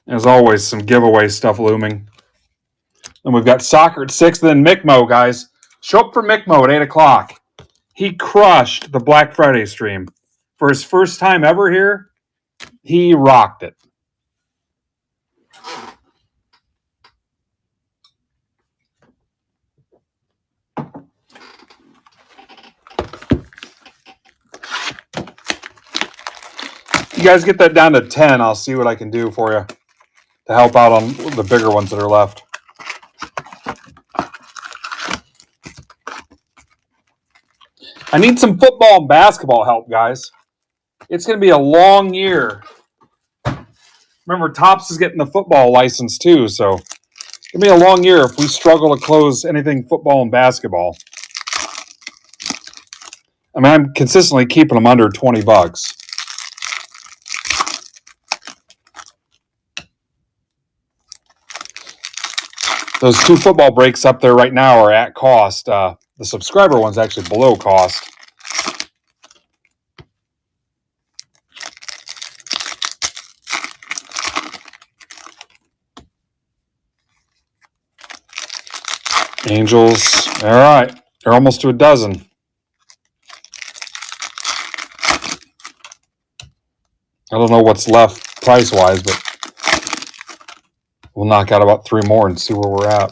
Speaker 1: As always, some giveaway stuff looming. And we've got soccer at 6, then Mickmo, guys. Show up for Mickmo at 8 o'clock. He crushed the Black Friday stream. For his first time ever here, he rocked it. You guys get that down to 10, I'll see what I can do for you to help out on the bigger ones that are left. I need some football and basketball help, guys. It's going to be a long year. Remember, Topps is getting the football license too, so it's going to be a long year if we struggle to close anything football and basketball. I mean, I'm consistently keeping them under $20. Those 2 football breaks up there right now are at cost. The subscriber one's actually below cost. Angels. All right. They're almost to a dozen. I don't know what's left price-wise, but we'll knock out about 3 more and see where we're at.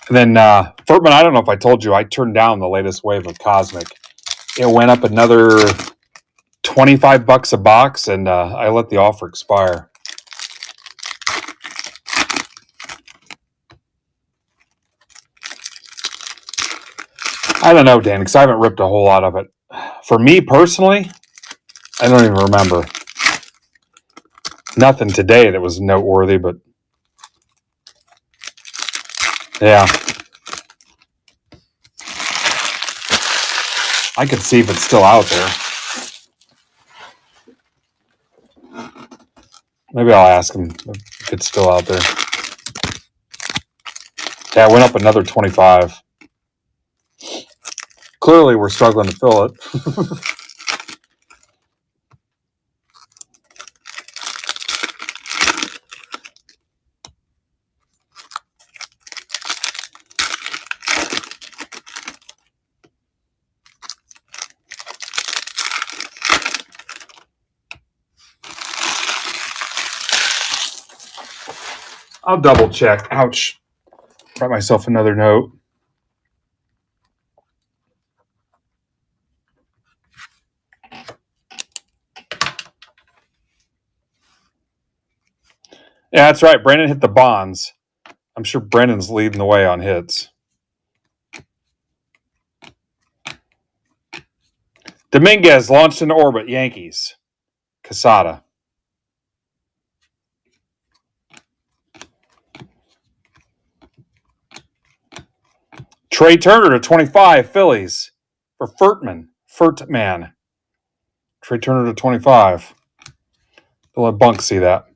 Speaker 1: And then Furtman, I don't know if I told you, I turned down the latest wave of Cosmic. It went up another $25 a box, and I let the offer expire. I don't know, Dan, because I haven't ripped a whole lot of it. For me personally, I don't even remember. Nothing today that was noteworthy, but yeah. I could see if it's still out there. Maybe I'll ask him if it's still out there. Yeah, it went up another 25. Clearly, we're struggling to fill it. I'll double check. Ouch. Write myself another note. Yeah, that's right. Brandon hit the bonds. I'm sure Brandon's leading the way on hits. Dominguez launched into orbit. Yankees. Quesada. Trey Turner to 25. Phillies for Furtman. Trey Turner to 25. Don't let Bunk see that.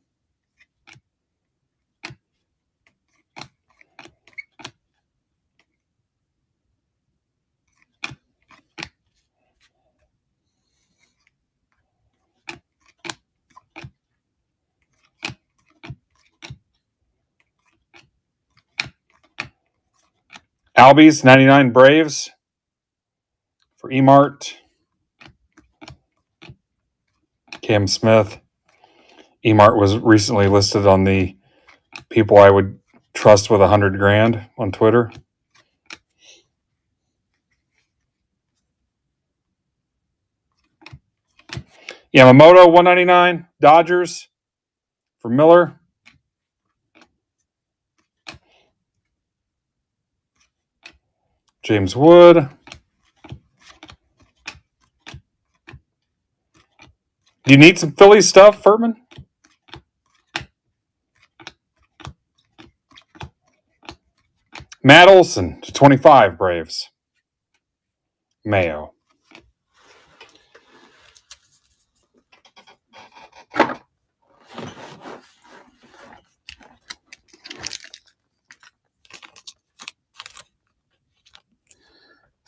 Speaker 1: Albies, 99 Braves for Emart. Cam Smith. Emart was recently listed on the people I would trust with $100,000 on Twitter. Yamamoto, 199. Dodgers for Miller. James Wood. Do you need some Philly stuff, Furman? Matt Olson to 25 Braves. Mayo.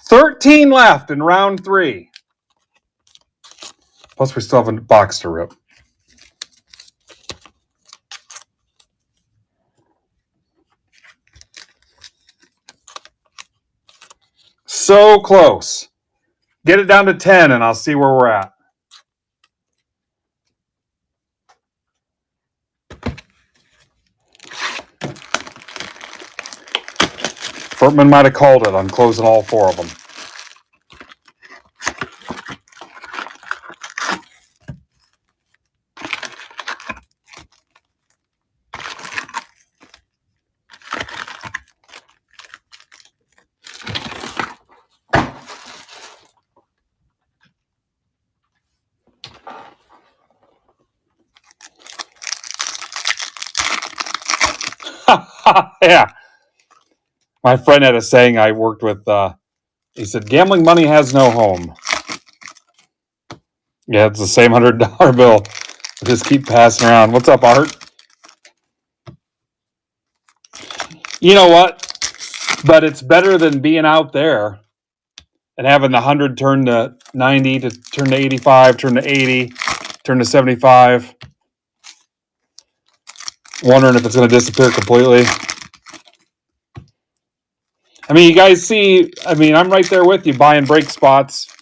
Speaker 1: $13 left in round 3. Plus, we still have a box to rip. So close. Get it down to 10, and I'll see where we're at. Furtman might have called it. I'm closing all 4 of them. Yeah. My friend had a saying I worked with. He said, gambling money has no home. Yeah, it's the same $100 bill. Just keep passing around. What's up, Art? You know what? But it's better than being out there and having the 100 turn to 90, to turn to 85, turn to 80, turn to 75. Wondering if it's going to disappear completely. I mean, you guys see, I'm right there with you buying break spots.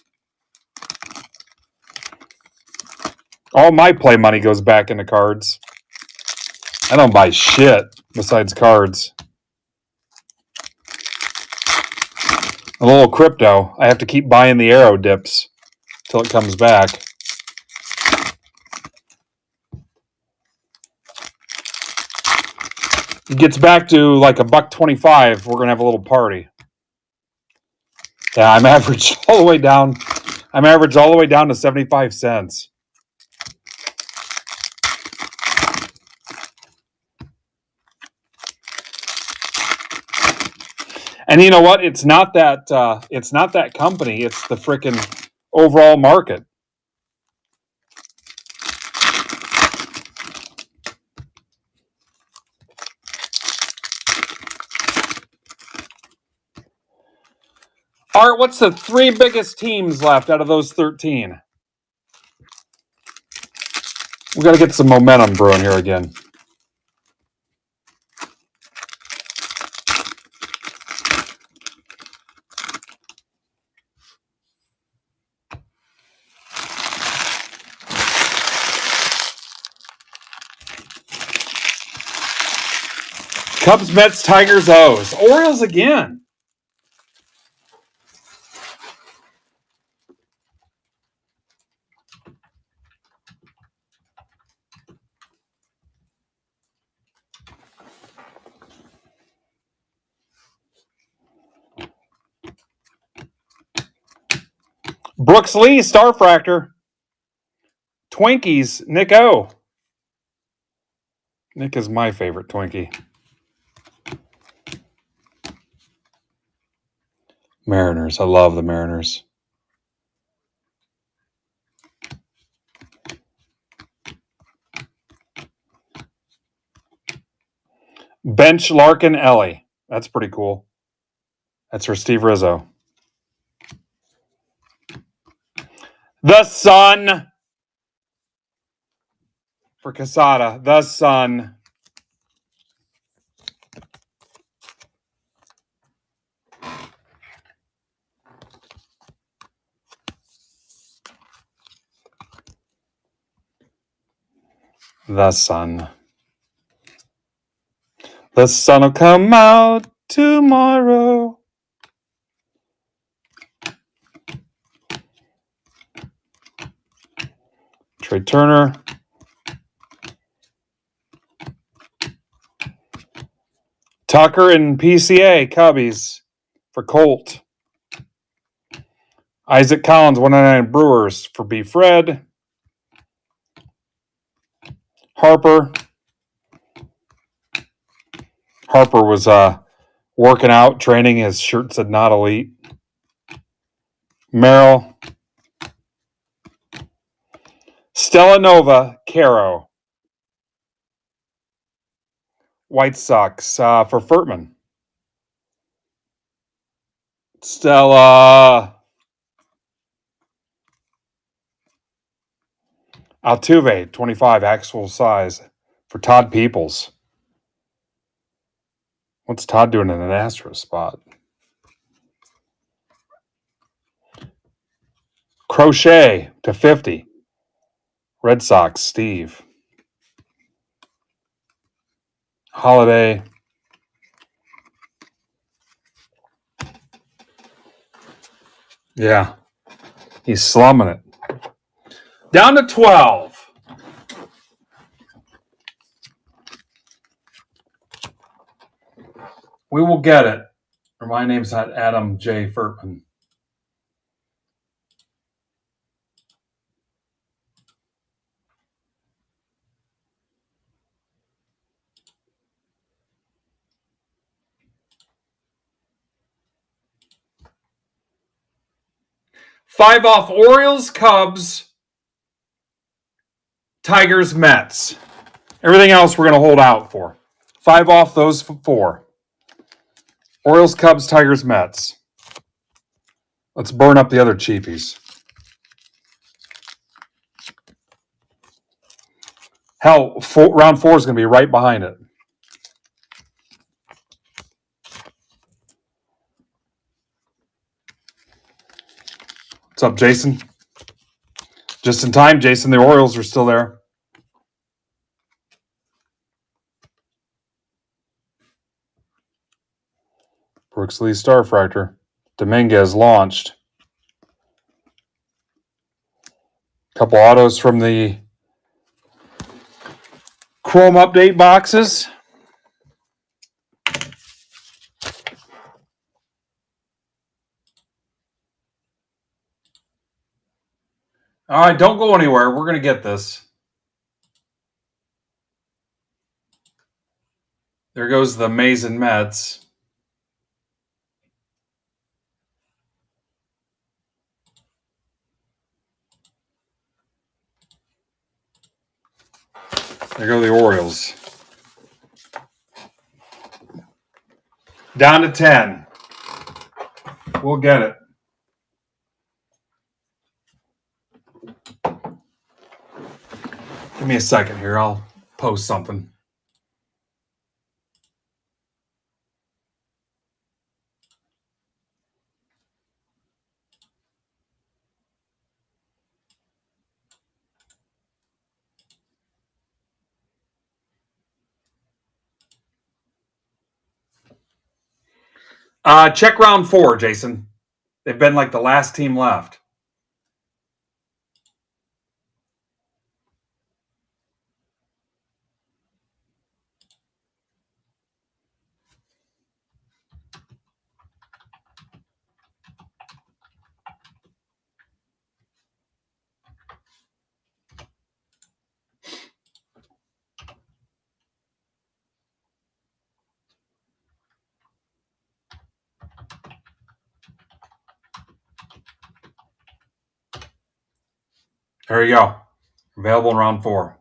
Speaker 1: All my play money goes back into cards. I don't buy shit besides cards. A little crypto. I have to keep buying the arrow dips till it comes back. It gets back to like $1.25. We're gonna have a little party. Yeah, I'm averaged all the way down. I'm averaged all the way down to 75 cents. And you know what? It's not that company. It's the freaking overall market. Art, what's the 3 biggest teams left out of those 13? We got to get some momentum brewing here again. Cubs, Mets, Tigers, O's. Orioles again. Brooks Lee, Star Fractor. Twinkies, Nick O. Nick is my favorite Twinkie. Mariners. I love the Mariners. Bench, Larkin, Ellie. That's pretty cool. That's for Steve Rizzo. The Sun. For Casada. The Sun. The Sun. The sun will come out tomorrow. Trey Turner. Tucker and PCA, Cubbies for Colt. Isaac Collins, 199 Brewers for B. Fred. Harper. Harper was working out, training. His shirt said not elite. Merrill. Stella Nova, Caro. White Sox for Furtman. Stella Altuve, 25, actual size for Todd Peoples. What's Todd doing in an Astros spot? Crochet to 50. Red Sox, Steve. Holiday. Yeah, he's slumming it. Down to 12. We will get it. Or my name's not Adam J. Furtman. Five off Orioles, Cubs, Tigers, Mets. Everything else we're going to hold out for. Five off those four. Orioles, Cubs, Tigers, Mets. Let's burn up the other cheapies. Hell, round 4 is going to be right behind it. What's up, Jason? Just in time, Jason. The Orioles are still there. Brooks Lee Star Fractor. Dominguez launched. Couple autos from the Chrome update boxes. All right, don't go anywhere. We're going to get this. There goes the Mason Mets. There go the Orioles. Down to 10. We'll get it. Give me a second here. I'll post something. Check round 4, Jason. They've been like the last team left. There you go. Available in round 4.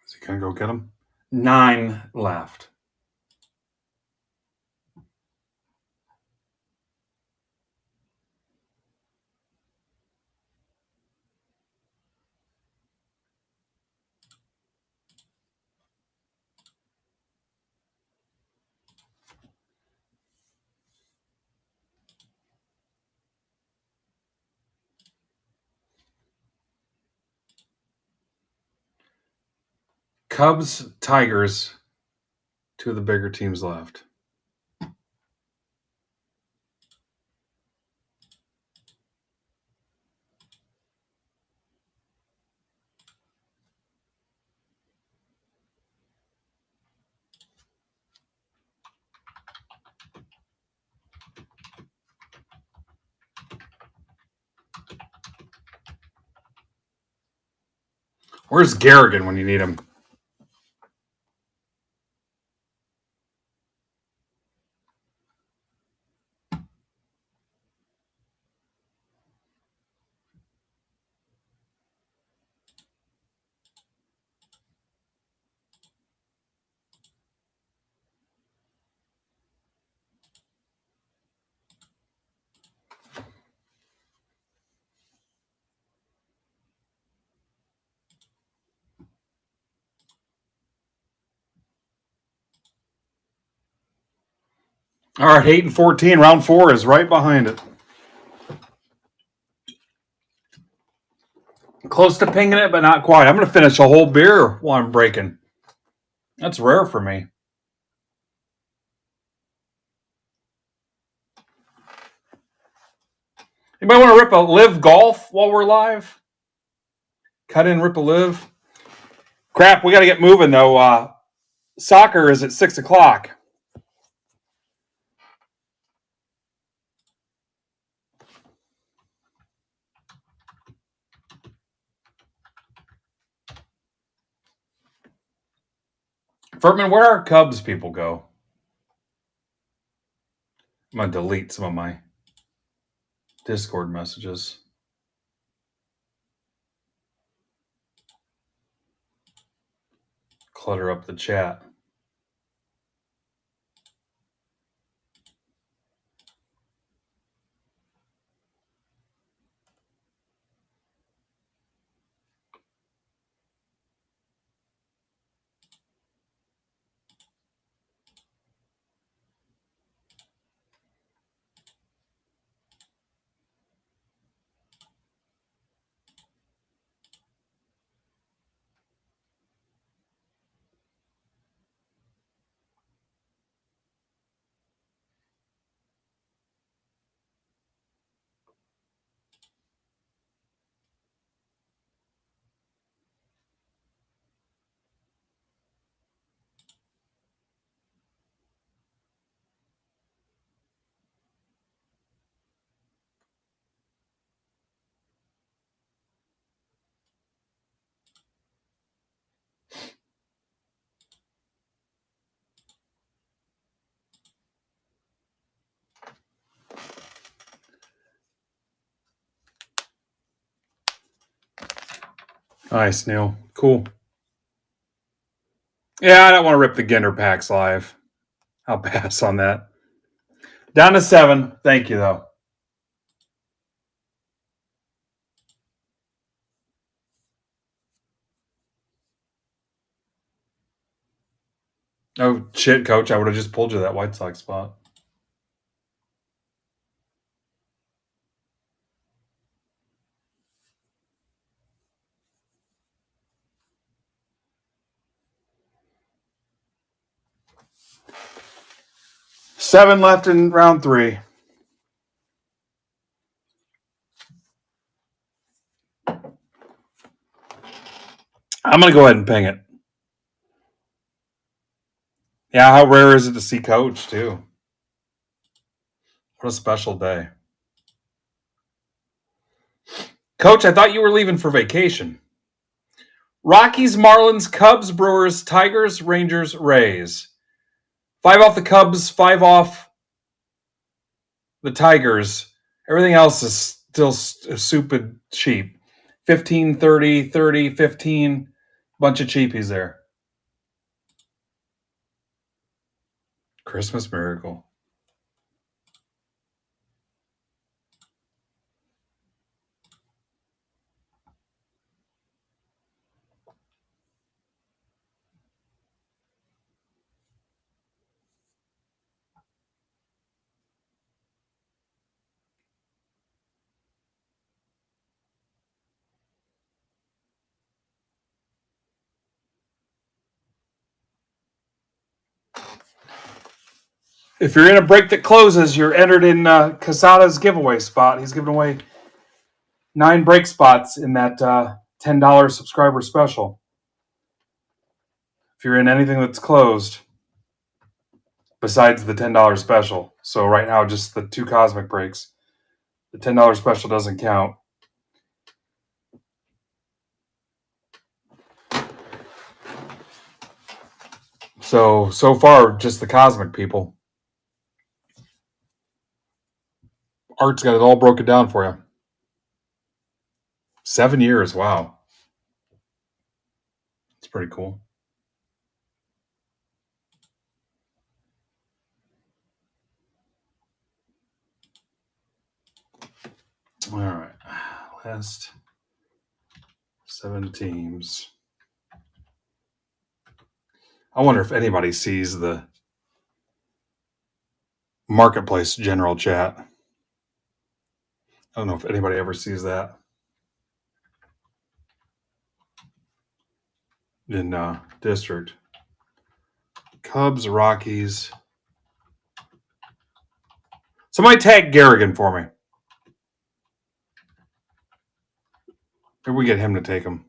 Speaker 1: Is he going to go get them? 9 left. Cubs, Tigers, 2 of the bigger teams left. Where's Garrigan when you need him? All right, 8 and 14. Round 4 is right behind it. Close to pinging it, but not quite. I'm going to finish a whole beer while I'm breaking. That's rare for me. Anybody want to rip a live golf while we're live? Cut in, rip a live. Crap, we got to get moving though. Soccer is at 6 o'clock. Furtman, where are Cubs people go? I'm going to delete some of my Discord messages. Clutter up the chat. Nice, Neil. Cool. Yeah, I don't want to rip the Ginder packs live. I'll pass on that. Down to 7. Thank you, though. Oh, shit, Coach. I would have just pulled you that White Sox spot. Seven left in round 3. I'm going to go ahead and ping it. Yeah, how rare is it to see Coach, too? What a special day. Coach, I thought you were leaving for vacation. Rockies, Marlins, Cubs, Brewers, Tigers, Rangers, Rays. 5 off the Cubs, 5 off the Tigers. Everything else is still stupid cheap. 15, 30, 30, 15. Bunch of cheapies there. Christmas miracle. If you're in a break that closes, you're entered in Casada's giveaway spot. He's giving away 9 break spots in that $10 subscriber special. If you're in anything that's closed, besides the $10 special. So right now, just the 2 cosmic breaks. The $10 special doesn't count. So far, just the cosmic people. Art's got it all broken down for you. 7 years, wow. It's pretty cool. All right, last 7 teams. I wonder if anybody sees the marketplace general chat. I don't know if anybody ever sees that in district. Cubs, Rockies. Somebody tag Garrigan for me. Maybe we get him to take them.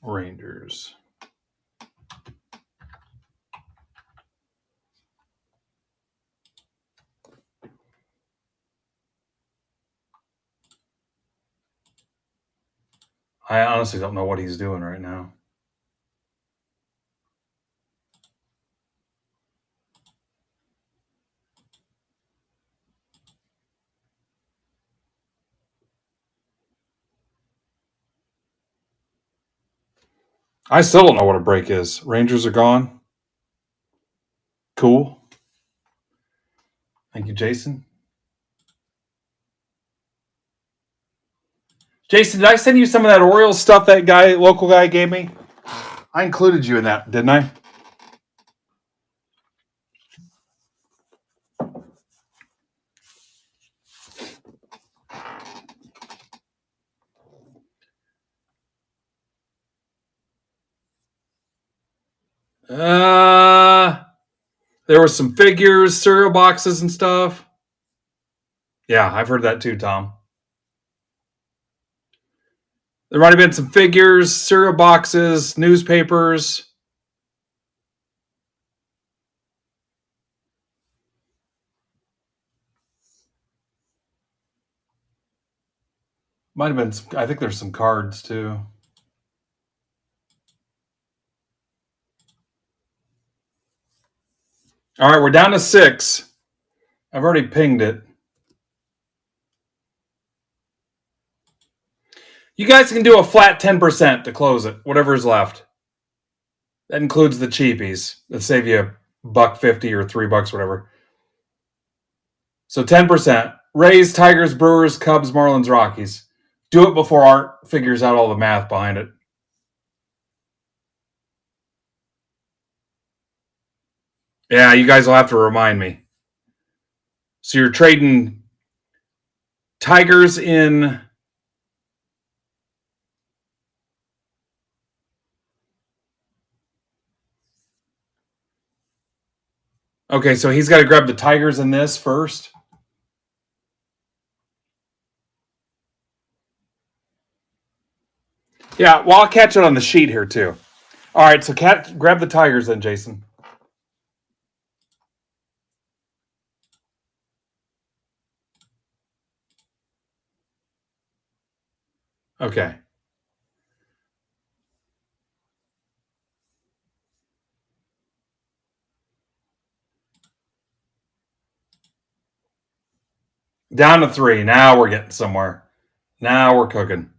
Speaker 1: Rangers. I honestly don't know what he's doing right now. I still don't know what a break is. Rangers are gone. Cool. Thank you, Jason. Jason, did I send you some of that Orioles stuff that local guy gave me? I included you in that, didn't I? There were some figures, cereal boxes, and stuff. Yeah, I've heard that too, Tom. There might have been some figures, cereal boxes, newspapers. Might have been some, I think there's some cards too. All right, we're down to 6. I've already pinged it. You guys can do a flat 10% to close it, whatever's left. That includes the cheapies that save you $1.50 or $3, whatever. So 10%. Rays, Tigers, Brewers, Cubs, Marlins, Rockies. Do it before Art figures out all the math behind it. Yeah, you guys will have to remind me. So you're trading Tigers in. Okay, so he's got to grab the Tigers in this first. Yeah, well, I'll catch it on the sheet here, too. All right, so grab the Tigers then, Jason. Okay. Down to 3. Now we're getting somewhere. Now we're cooking.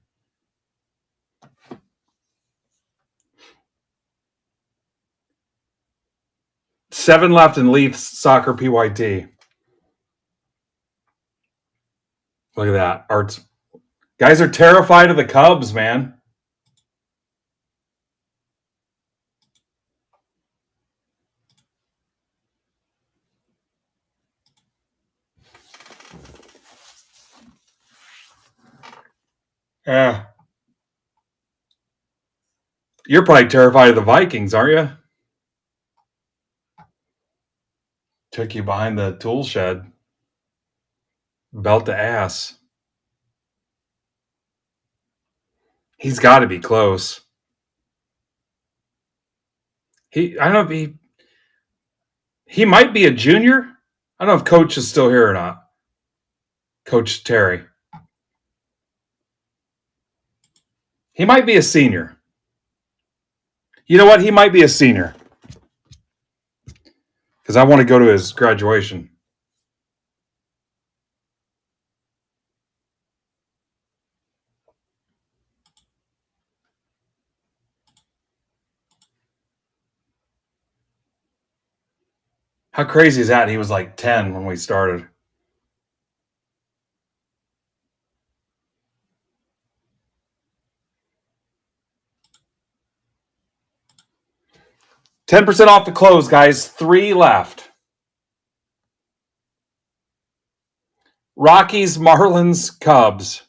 Speaker 1: 7 left in Leafs Soccer PYT. Look at that. Art's guys are terrified of the Cubs, man. Yeah. You're probably terrified of the Vikings, aren't you? Took you behind the tool shed. Belt to ass. He's got to be close. I don't know if he might be a junior. I don't know if Coach is still here or not. Coach Terry. He might be a senior. You know what? He might be a senior. Because I want to go to his graduation. How crazy is that? He was like 10 when we started. $10% off the close, guys. 3 left. Rockies, Marlins, Cubs.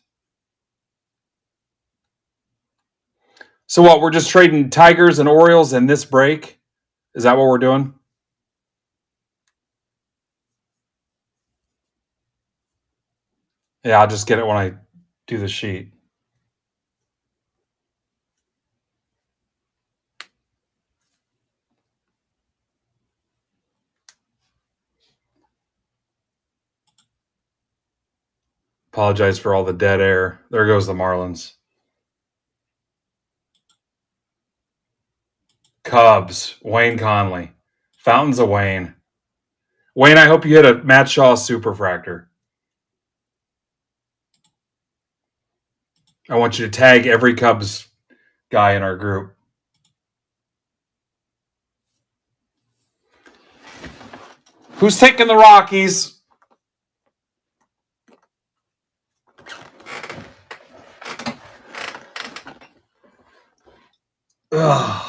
Speaker 1: So what? We're just trading Tigers and Orioles in this break? Is that what we're doing? Yeah, I'll just get it when I do the sheet. Apologize for all the dead air. There goes the Marlins. Cubs, Wayne Conley. Fountains of Wayne. Wayne, I hope you hit a Matt Shaw superfractor. I want you to tag every Cubs guy in our group. Who's taking the Rockies? Ugh.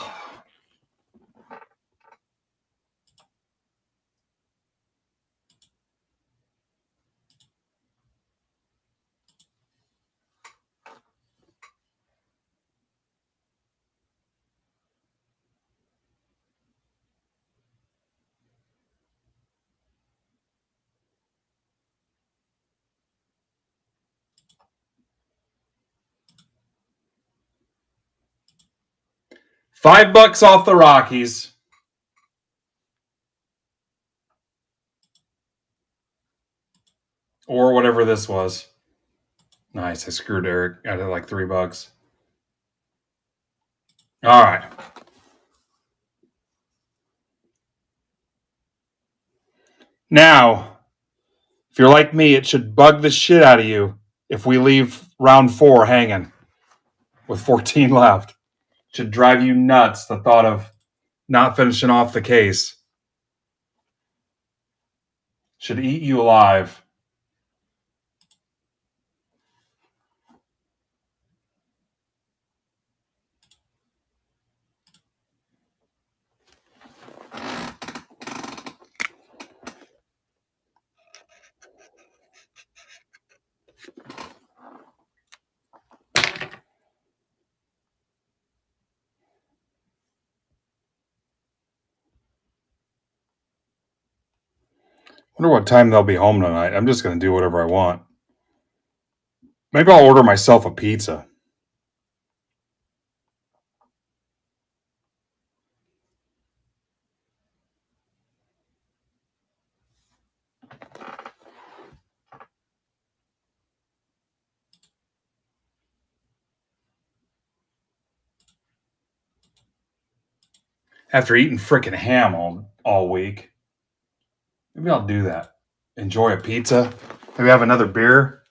Speaker 1: $5 off the Rockies. Or whatever this was. Nice. I screwed Eric. I did like $3. All right. Now, if you're like me, it should bug the shit out of you if we leave round 4 hanging. with 14 left. Should drive you nuts, the thought of not finishing off the case. Should eat you alive. Wonder what time they'll be home tonight. I'm just going to do whatever I want. Maybe I'll order myself a pizza. After eating frickin' ham all week. Maybe I'll do that. Enjoy a pizza. Maybe have another beer.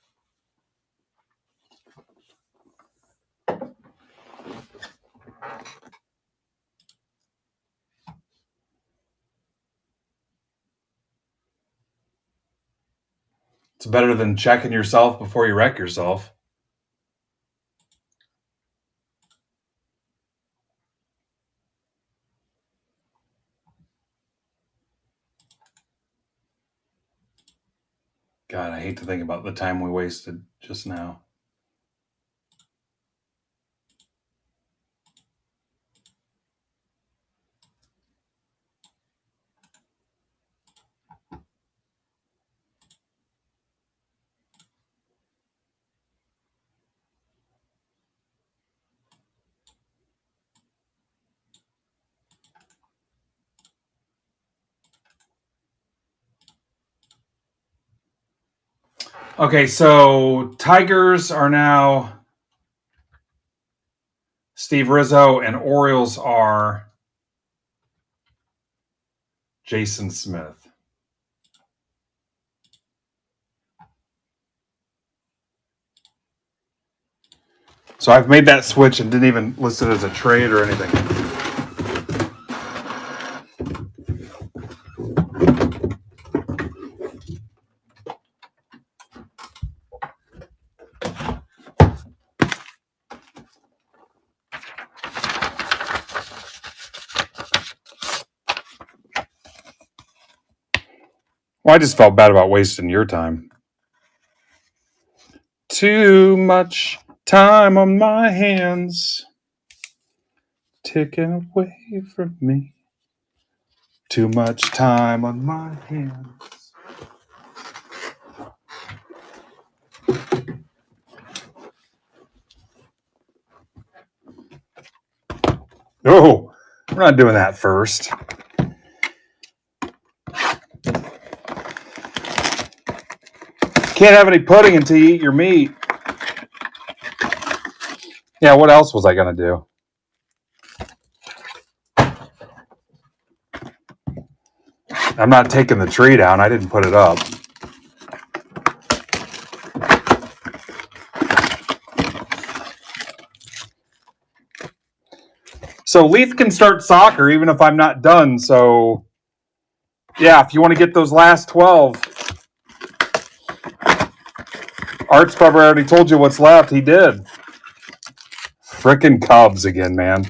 Speaker 1: It's better than checking yourself before you wreck yourself. God, I hate to think about the time we wasted just now. Okay, so Tigers are now Steve Rizzo, and Orioles are Jason Smith. So I've made that switch and didn't even list it as a trade or anything. Well, I just felt bad about wasting your time. Too much time on my hands, taken away from me. Too much time on my hands. Oh, we're not doing that first. Can't have any pudding until you eat your meat. Yeah, what else was I going to do? I'm not taking the tree down. I didn't put it up. So Leith can start soccer even if I'm not done. So, yeah, if you want to get those last 12. Art's probably already told you what's left. He did. Frickin' Cubs again, man.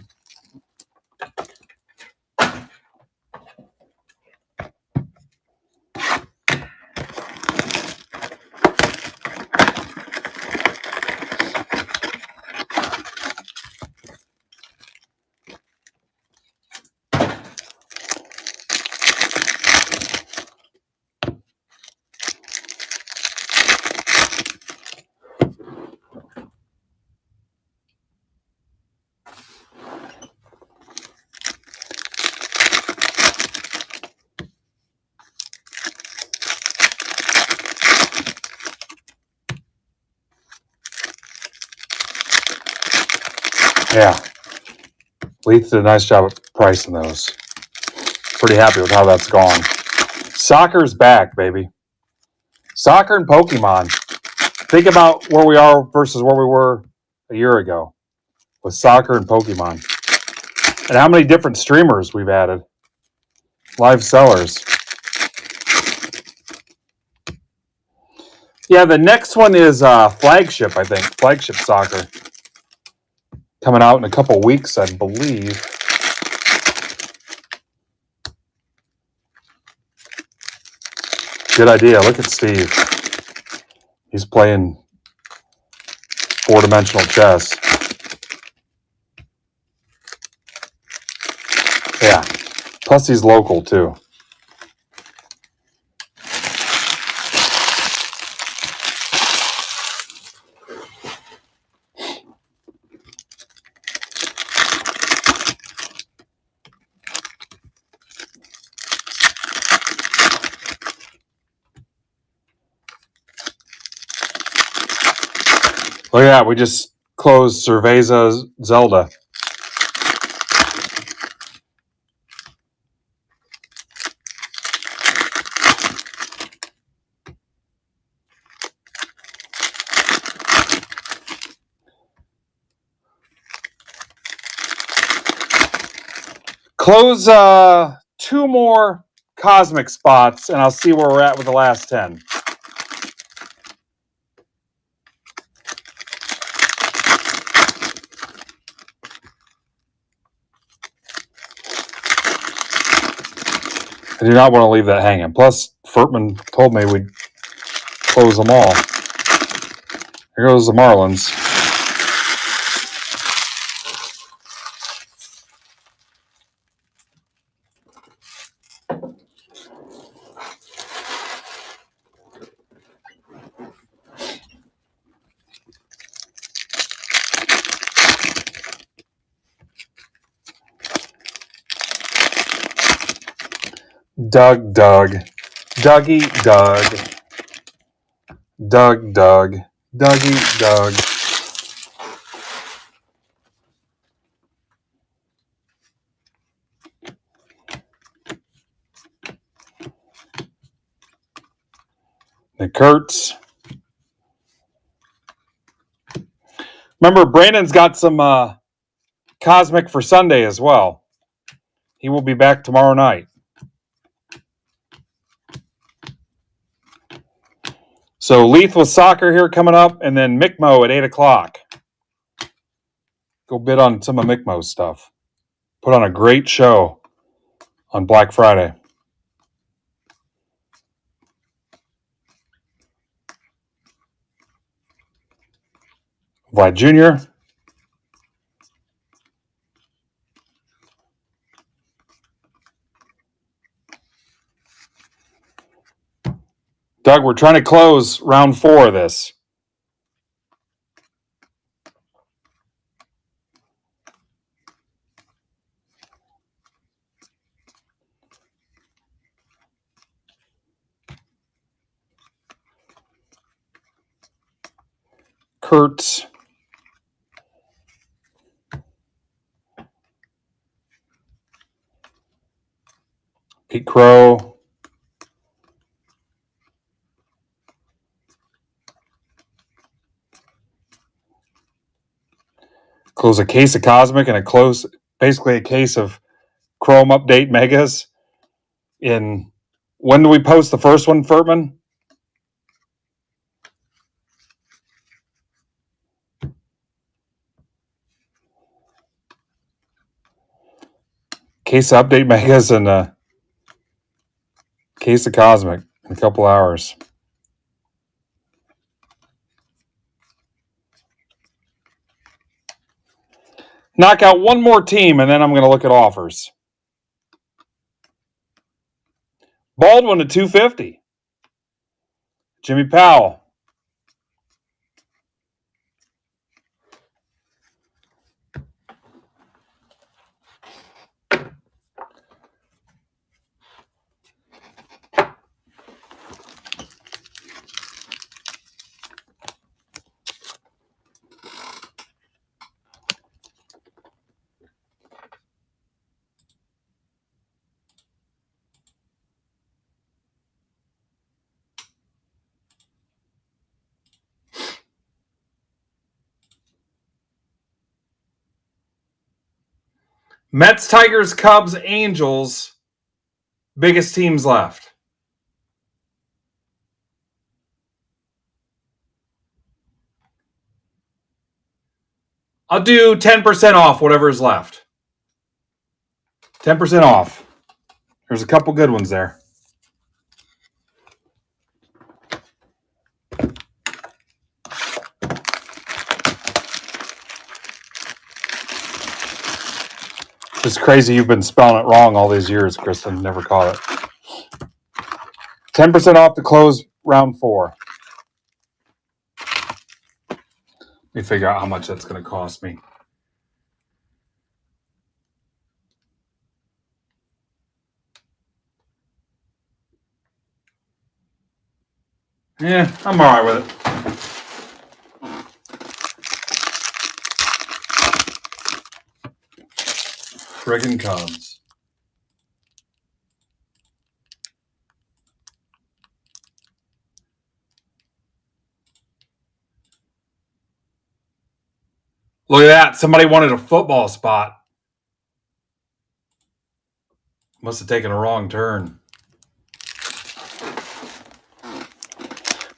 Speaker 1: Yeah. Leith did a nice job of pricing those. Pretty happy with how that's gone. Soccer's back, baby. Soccer and Pokemon. Think about where we are versus where we were a year ago. with soccer and Pokemon. And how many different streamers we've added. Live sellers. Yeah, the next one is Flagship, I think. Flagship Soccer. Coming out in a couple weeks, I believe. Good idea. Look at Steve. He's playing four-dimensional chess. Yeah. Plus he's local, too. Look at that. We just closed Cerveza Zelda. Close 2 more Cosmic spots, and I'll see where we're at with the last 10. I do not want to leave that hanging. Plus, Furtman told me we'd close them all. Here goes the Marlins. Doug. Dougie, Doug. Doug. Dougie, Doug. The Kurtz. Remember, Brandon's got some Cosmic for Sunday as well. He will be back tomorrow night. So Leith with soccer here coming up, and then Mickmo at 8 o'clock. Go bid on some of Mickmo's stuff. Put on a great show on Black Friday. Vlad Jr. Doug, we're trying to close round 4 of this. Kurtz. Pete Crow. Close a case of Cosmic and basically a case of Chrome Update Megas. When do we post the first one, Furtman? Case of Update Megas and a case of Cosmic in a couple hours. Knock out one more team, and then I'm going to look at offers. Baldwin at 250. Jimmy Powell. Mets, Tigers, Cubs, Angels. Biggest teams left. I'll do 10% off whatever is left. 10% off. There's a couple good ones there. It's crazy you've been spelling it wrong all these years, Kristen. Never caught it. 10% off to close round 4. Let me figure out how much that's going to cost me. Yeah, I'm all right with it. Friggin' Cubs. Look at that. Somebody wanted a football spot. Must have taken a wrong turn.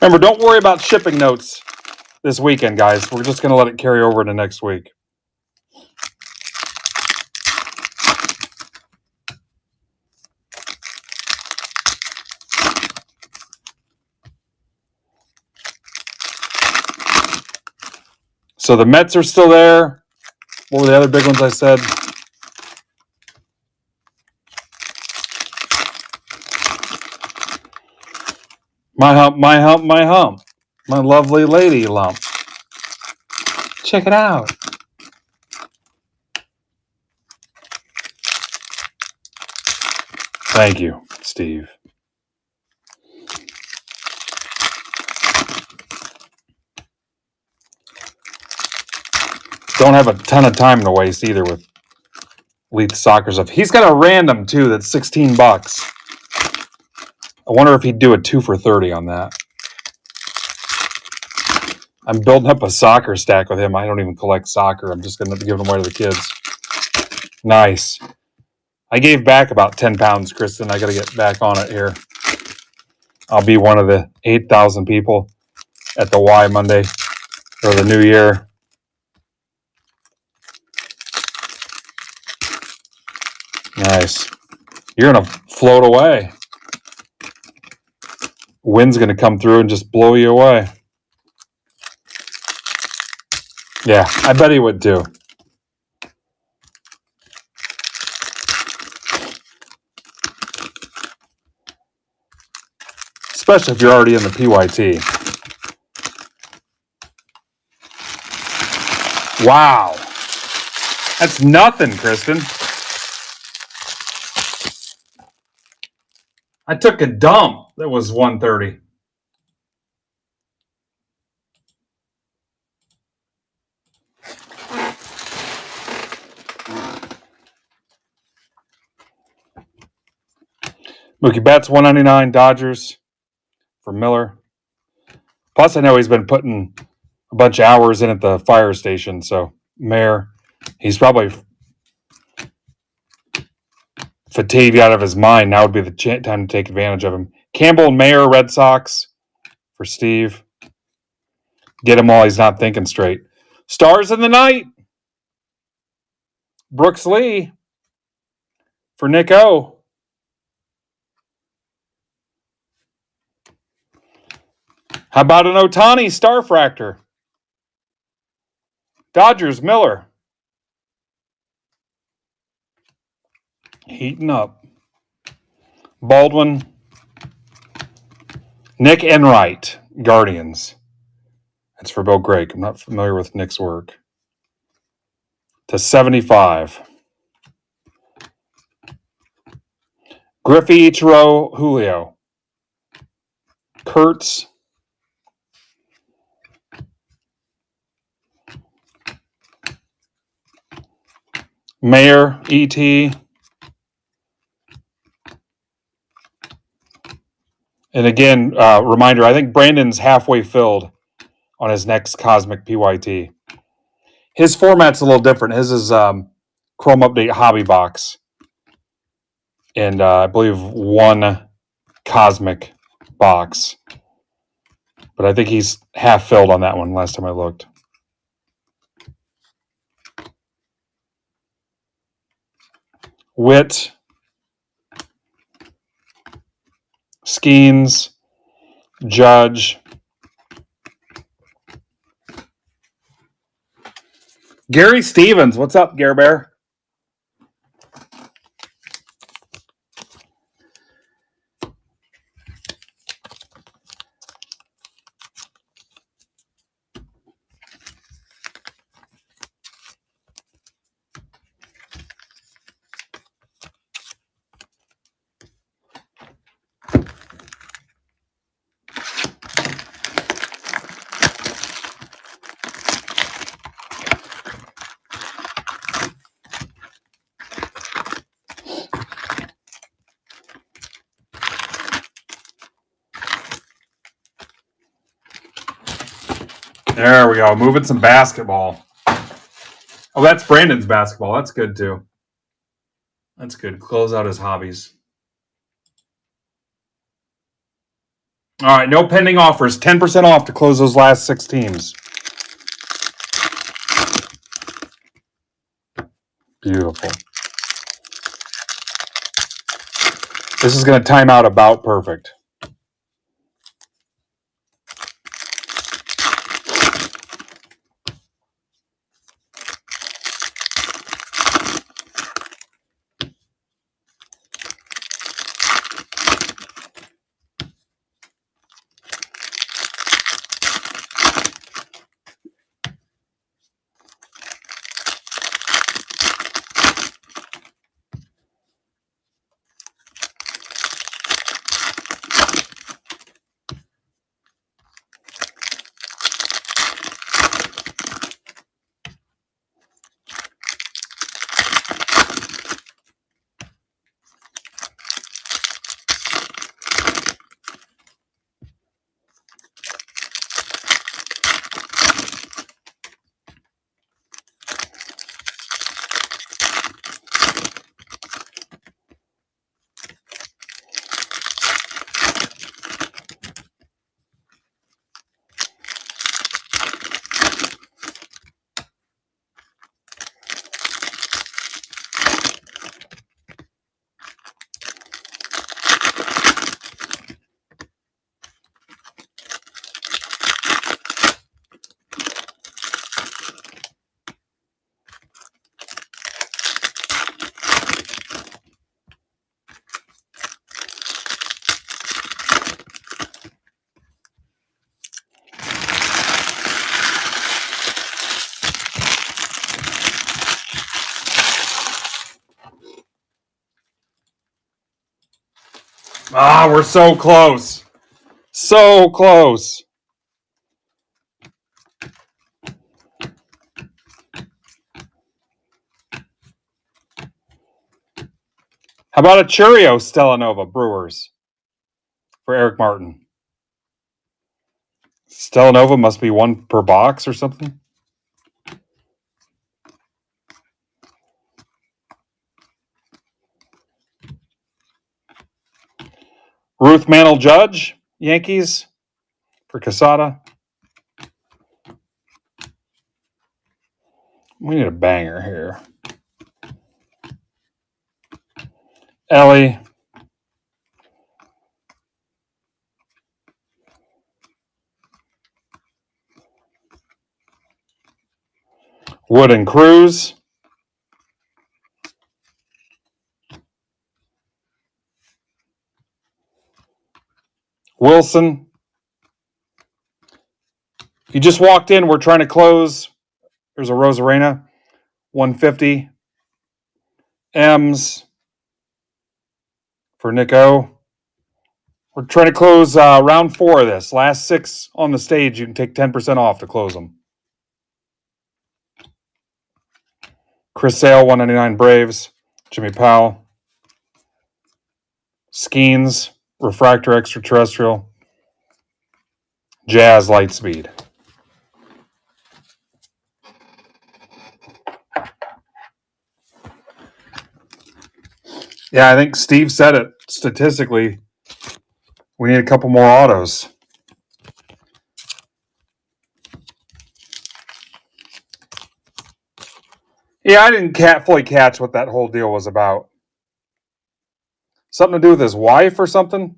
Speaker 1: Remember, don't worry about shipping notes this weekend, guys. We're just going to let it carry over to next week. So the Mets are still there. What were the other big ones I said? My hump, my hump, my hump. My lovely lady lump. Check it out. Thank you, Steve. Don't have a ton of time to waste either with Leith soccer stuff. He's got a random too that's $16. I wonder if he'd do a 2 for $30 on that. I'm building up a soccer stack with him. I don't even collect soccer. I'm just going to give them away to the kids. Nice. I gave back about 10 pounds, Kristen. I got to get back on it here. I'll be one of the 8,000 people at the Y Monday or the New Year. Nice. You're going to float away. Wind's going to come through and just blow you away. Yeah, I bet he would too. Especially if you're already in the PYT. Wow. That's nothing, Kristen. I took a dump that was 130. Mookie Betts, 199. Dodgers for Miller. Plus, I know he's been putting a bunch of hours in at the fire station. So, Mayor, he's probably fatigued out of his mind. Now would be the time to take advantage of him. Campbell and Mayer, Red Sox for Steve. Get him while he's not thinking straight. Stars in the night. Brooks Lee for Nick O. How about an Ohtani Star Fractor? Dodgers, Miller. Heating up. Baldwin. Nick Enright, Guardians. That's for Bill Grake. I'm not familiar with Nick's work. To 75. Griffey, Ichiro, Julio. Kurtz. Mayer, E.T. And again, reminder, I think Brandon's halfway filled on his next Cosmic PYT. His format's a little different. His is Chrome Update hobby box. And I believe one Cosmic box. But I think he's half filled on that one last time I looked. Witt. Skeens. Judge. Gary Stevens. What's up, Gare Bear? There we go. Moving some basketball. Oh, that's Brandon's basketball. That's good, too. That's good. Close out his hobbies. All right, no pending offers. 10% off to close those last 6 teams. Beautiful. This is going to time out about perfect. Ah, we're so close. So close. How about a Churio Stellanova Brewers for Eric Martin? Stellanova must be 1 per box or something. Ruth Mantle Judge, Yankees for Casada. We need a banger here. Ellie. Wood and Cruz. Wilson. If you just walked in, we're trying to close. There's a Rosarena. 150. M's for Nick O. We're trying to close round 4 of this. Last 6 on the stage, you can take 10% off to close them. Chris Sale, 199 Braves. Jimmy Powell. Skeens, Refractor Extraterrestrial. Jazz Lightspeed. Yeah, I think Steve said it. Statistically, we need a couple more autos. Yeah, I didn't fully catch what that whole deal was about. Something to do with his wife or something?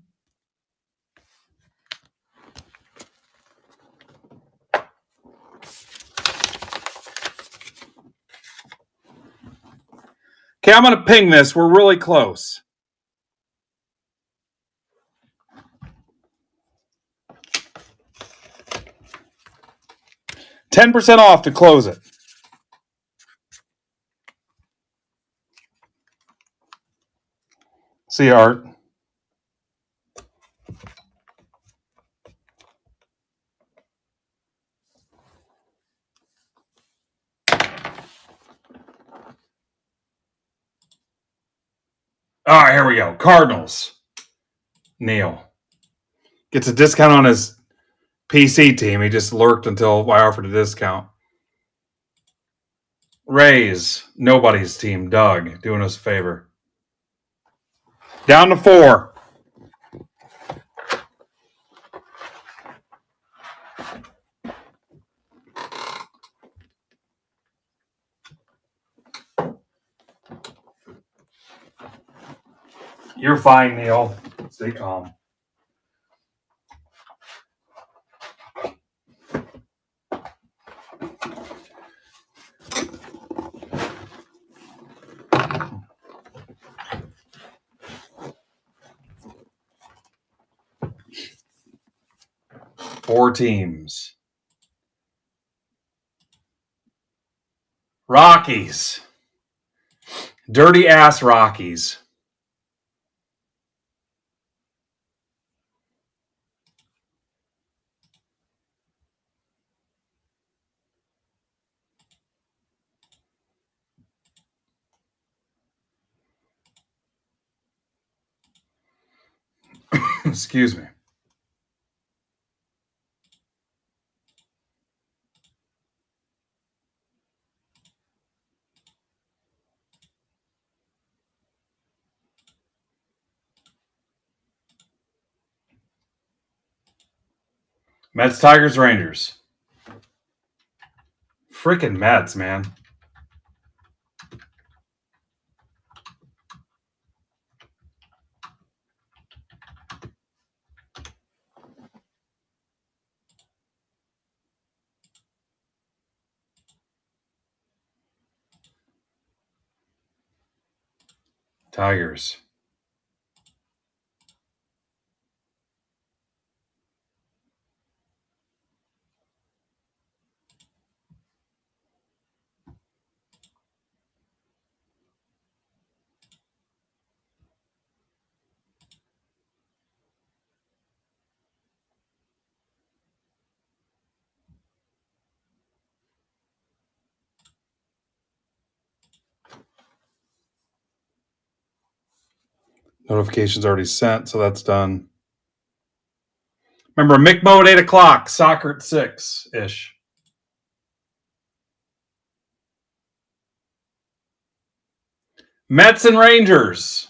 Speaker 1: Okay, I'm going to ping this. We're really close. $10% off to close it. See you, Art. All right, here we go. Cardinals. Neil gets a discount on his PC team. He just lurked until I offered a discount. Rays, nobody's team. Doug, doing us a favor. Down to 4. You're fine, Neil. Stay calm. Four teams. Rockies. Dirty ass Rockies. Excuse me. Mets, Tigers, Rangers. Freaking Mets, man. Tigers. Notification's already sent, so that's done. Remember, McMo at 8 o'clock, soccer at 6-ish. Mets and Rangers.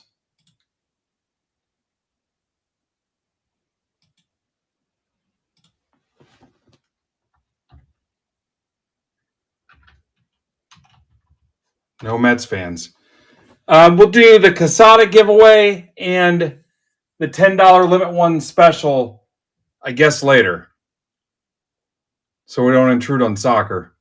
Speaker 1: No Mets fans. We'll do the Casada giveaway and the $10 limit one special, I guess, later. So we don't intrude on soccer.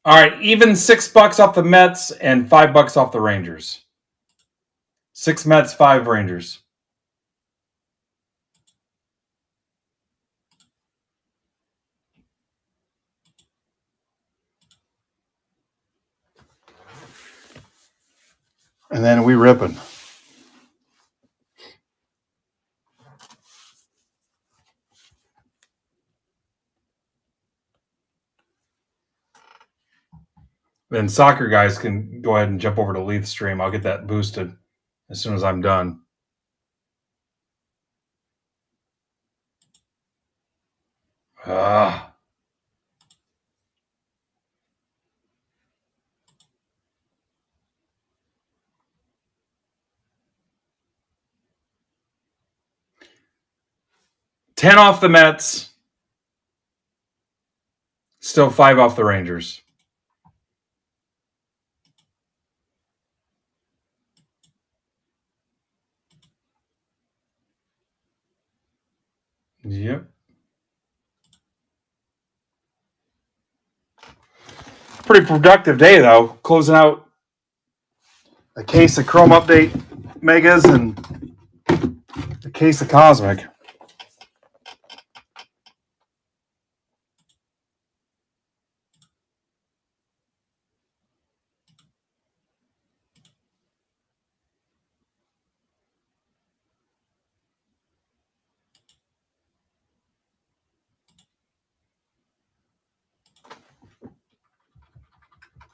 Speaker 1: All right, even $6 off the Mets and $5 off the Rangers. 6 Mets, 5 Rangers. And then we ripping. Then soccer guys can go ahead and jump over to Leith stream. I'll get that boosted as soon as I'm done. Ah. $10 off the Mets. Still $5 off the Rangers. Yep. Pretty productive day, though. Closing out a case of Chrome Update Megas and a case of Cosmic.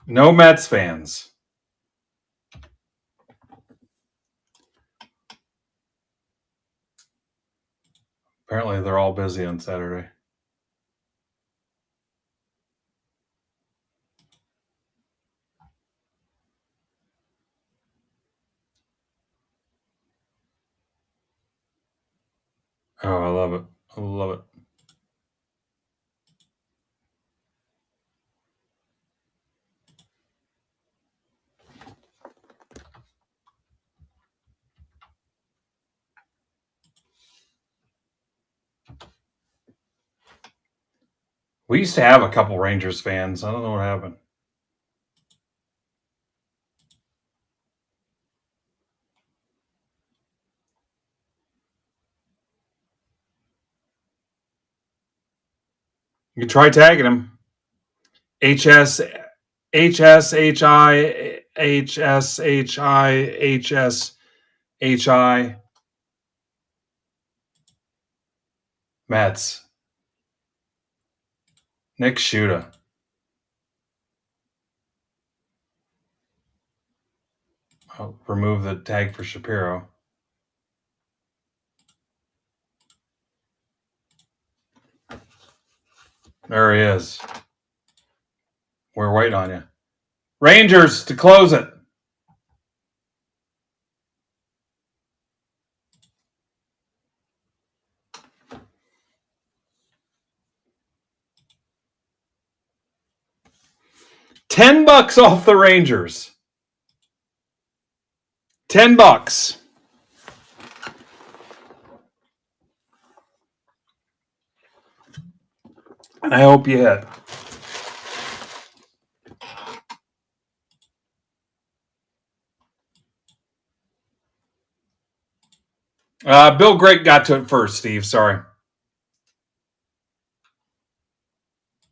Speaker 1: No Mets fans. Apparently, they're all busy on Saturday. Oh, I love it. I love it. We used to have a couple Rangers fans. I don't know what happened. You can try tagging him. HSHI Mets. Nick Shuda. I'll remove the tag for Shapiro. There he is. We're waiting on you. Rangers to close it. $10 off the Rangers. $10. And I hope you hit. Bill Great got to it first, Steve. Sorry.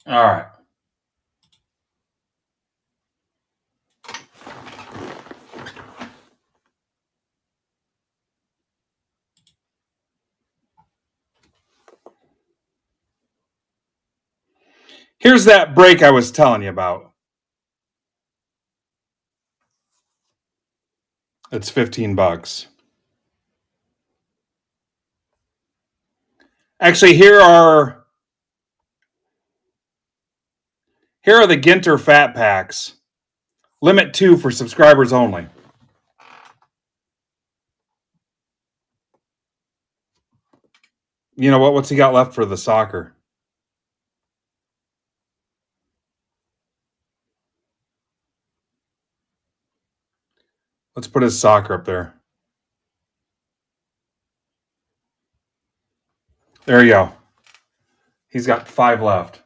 Speaker 1: All right. Here's that break I was telling you about. It's $15. Actually, here are the Ginter Fat Packs. Limit 2 for subscribers only. You know what? What's he got left for the soccer? Let's put his soccer up there. There you go. He's got 5 left.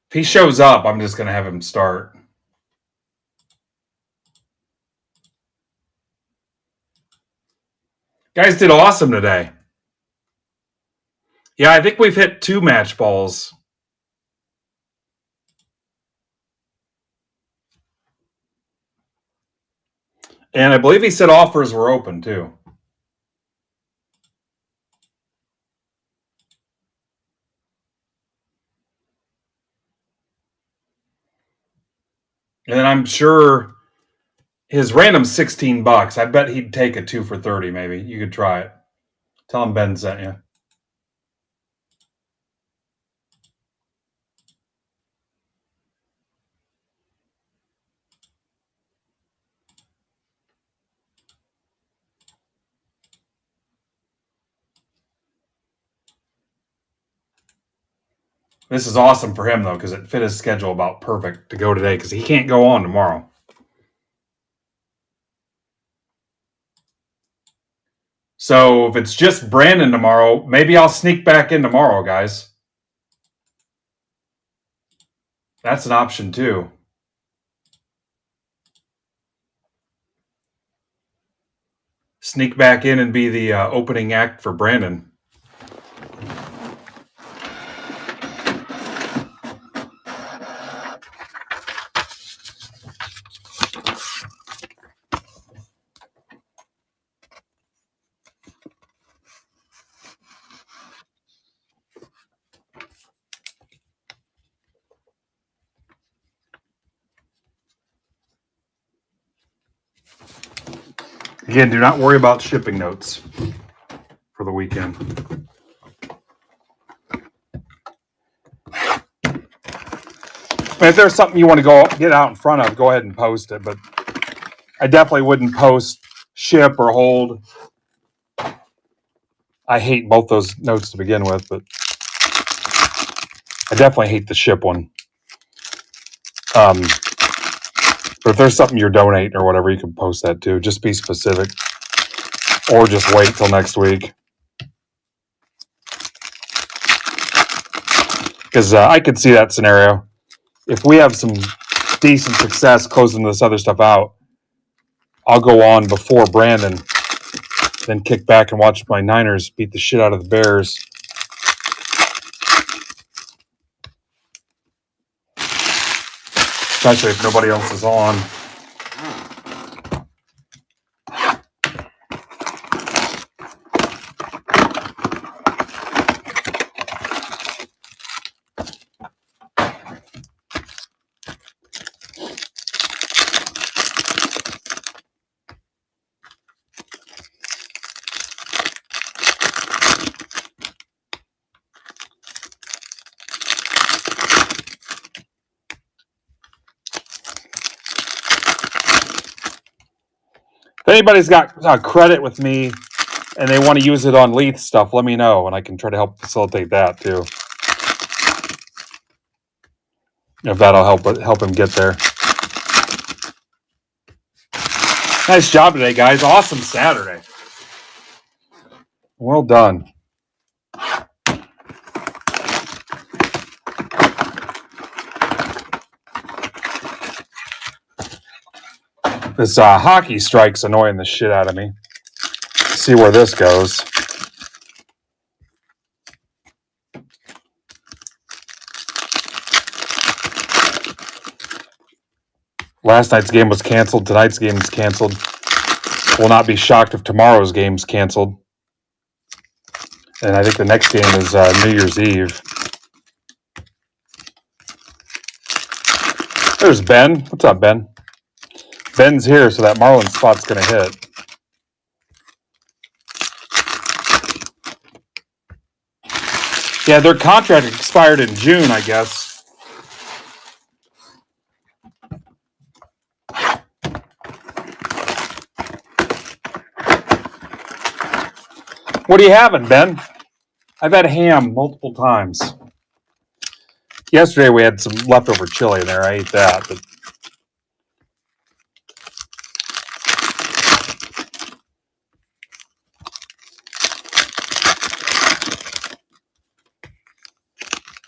Speaker 1: If he shows up, I'm just going to have him start. Guys did awesome today. Yeah, I think we've hit 2 match balls. And I believe he said offers were open too. And I'm sure his random's $16. I bet he'd take a 2 for 30 maybe. You could try it. Tell him Ben sent you. This is awesome for him, though, because it fit his schedule about perfect to go today because he can't go on tomorrow. So if it's just Brandon tomorrow, maybe I'll sneak back in tomorrow, guys. That's an option, too. Sneak back in and be the opening act for Brandon. Again, do not worry about shipping notes for the weekend. If there's something you want to go get out in front of, go ahead and post it. But I definitely wouldn't post ship or hold. I hate both those notes to begin with, but I definitely hate the ship one. But if there's something you're donating or whatever, you can post that too. Just be specific. Or just wait till next week. Because I could see that scenario. If we have some decent success closing this other stuff out, I'll go on before Brandon, then kick back and watch my Niners beat the shit out of the Bears. Especially if nobody else is on. If anybody's got credit with me and they want to use it on Leith stuff, let me know, and I can try to help facilitate that too. If that'll help him get there. Nice job today, guys. Awesome Saturday. Well done. This hockey strike's annoying the shit out of me. Let's see where this goes. Last night's game was canceled. Tonight's game is canceled. Will not be shocked if tomorrow's game's canceled. And I think the next game is New Year's Eve. There's Ben. What's up, Ben? Ben's here, so that Marlin spot's going to hit. Yeah, their contract expired in June, I guess. What are you having, Ben? I've had ham multiple times. Yesterday we had some leftover chili in there. I ate that, but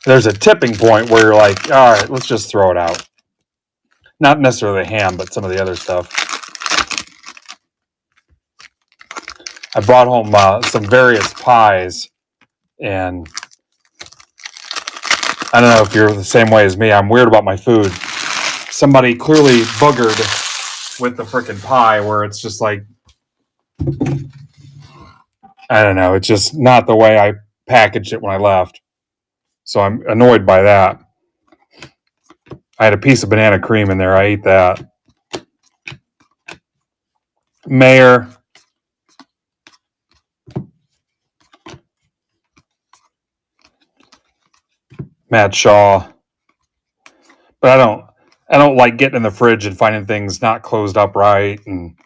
Speaker 1: there's a tipping point where you're like, all right, let's just throw it out. Not necessarily ham, but some of the other stuff. I brought home some various pies, and I don't know if you're the same way as me. I'm weird about my food. Somebody clearly boogered with the frickin' pie where it's just like, I don't know. It's just not the way I packaged it when I left. So I'm annoyed by that. I had a piece of banana cream in there. I ate that. Mayor. Matt Shaw. But I don't like getting in the fridge and finding things not closed up right and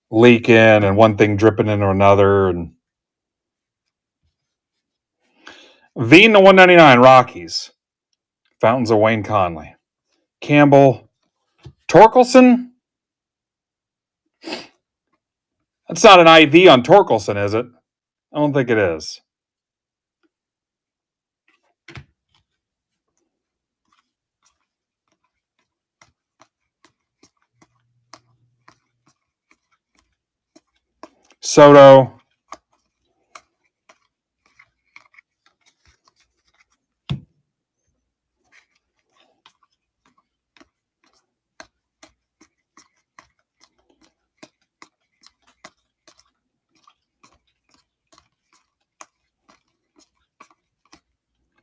Speaker 1: leaking and one thing dripping into another. And Veen to 199 Rockies. Fountains of Wayne Conley. Campbell. Torkelson? That's not an IV on Torkelson, is it? I don't think it is. Soto.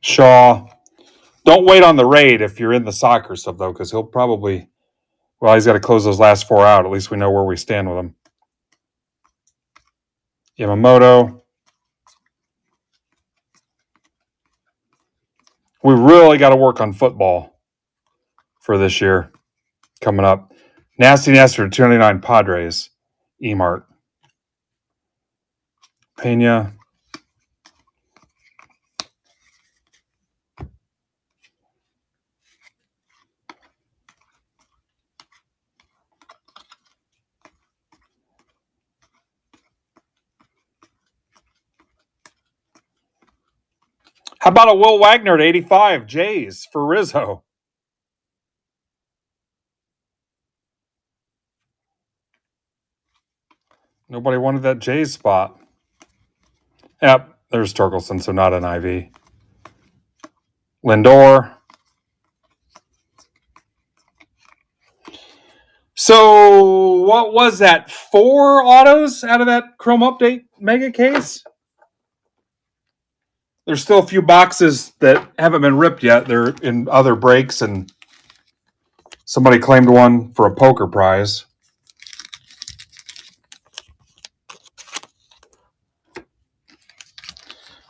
Speaker 1: Shaw. Don't wait on the raid if you're in the soccer stuff, though, because he'll probably, well, he's got to close those last 4 out. At least we know where we stand with him. Yamamoto. We really got to work on football for this year coming up. Nasty Nestor, 299 Padres. E-Mart. Pena. How about a Will Wagner at 85? Jays for Rizzo. Nobody wanted that Jays spot. Yep, there's Torkelson, so not an IV. Lindor. So what was that? 4 autos out of that Chrome Update mega case? There's still a few boxes that haven't been ripped yet. They're in other breaks, and somebody claimed one for a poker prize.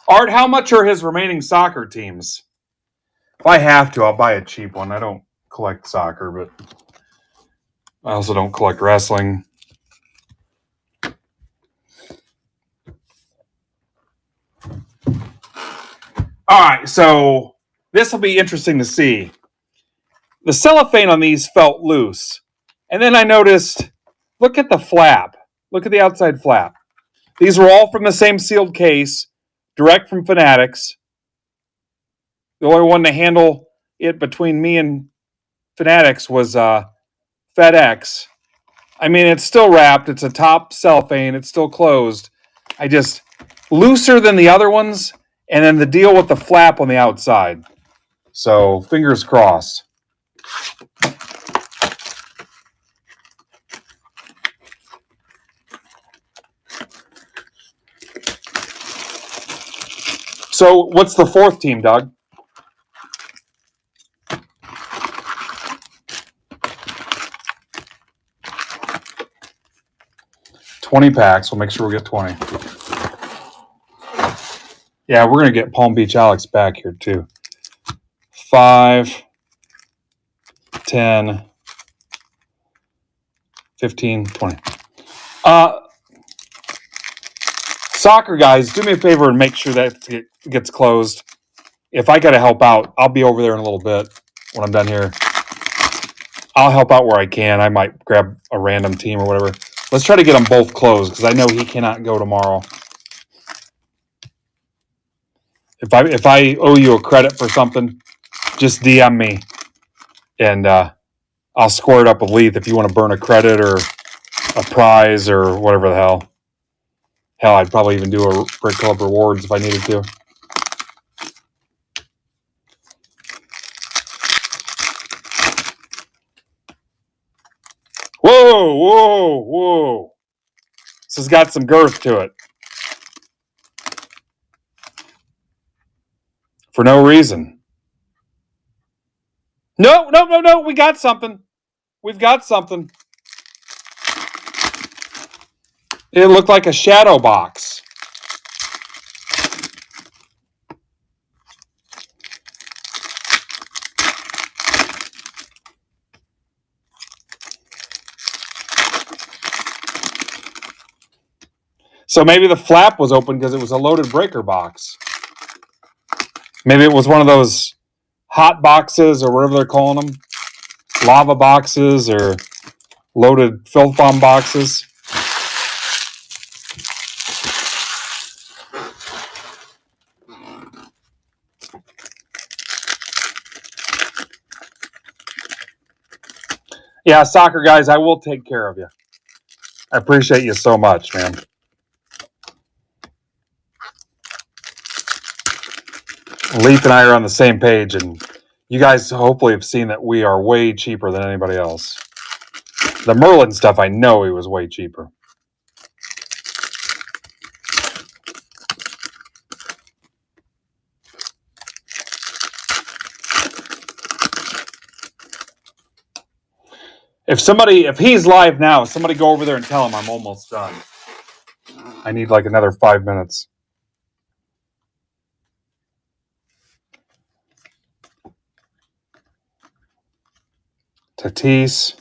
Speaker 1: Art, how much are his remaining soccer teams? If I have to, I'll buy a cheap one. I don't collect soccer, but I also don't collect wrestling. All right, so this will be interesting to see. The cellophane on these felt loose. And then I noticed, look at the flap. Look at the outside flap. These were all from the same sealed case, direct from Fanatics. The only one to handle it between me and Fanatics was FedEx. I mean, it's still wrapped. It's a top cellophane. It's still closed. Looser than the other ones, and then the deal with the flap on the outside. So, fingers crossed. So, what's the 4th team, Doug? $20 packs. We'll make sure we get 20. Yeah, we're going to get Palm Beach Alex back here, too. 5, 10, 15, 20. Soccer guys, do me a favor and make sure that it gets closed. If I got to help out, I'll be over there in a little bit when I'm done here. I'll help out where I can. I might grab a random team or whatever. Let's try to get them both closed because I know he cannot go tomorrow. If I owe you a credit for something, just DM me, and I'll square it up with Leith if you want to burn a credit or a prize or whatever the hell. Hell, I'd probably even do a Break Club Rewards if I needed to. Whoa, whoa, whoa. This has got some girth to it. For no reason. No. We got something. We've got something. It looked like a shadow box. So maybe the flap was open because it was a loaded breaker box. Maybe it was one of those hot boxes or whatever they're calling them. Lava boxes or loaded filth bomb boxes. Yeah, soccer guys, I will take care of you. I appreciate you so much, man. Leaf and I are on the same page, and you guys hopefully have seen that we are way cheaper than anybody else. The Merlin stuff, I know it was way cheaper. If he's live now, somebody go over there and tell him I'm almost done. I need like another 5 minutes. Tatis.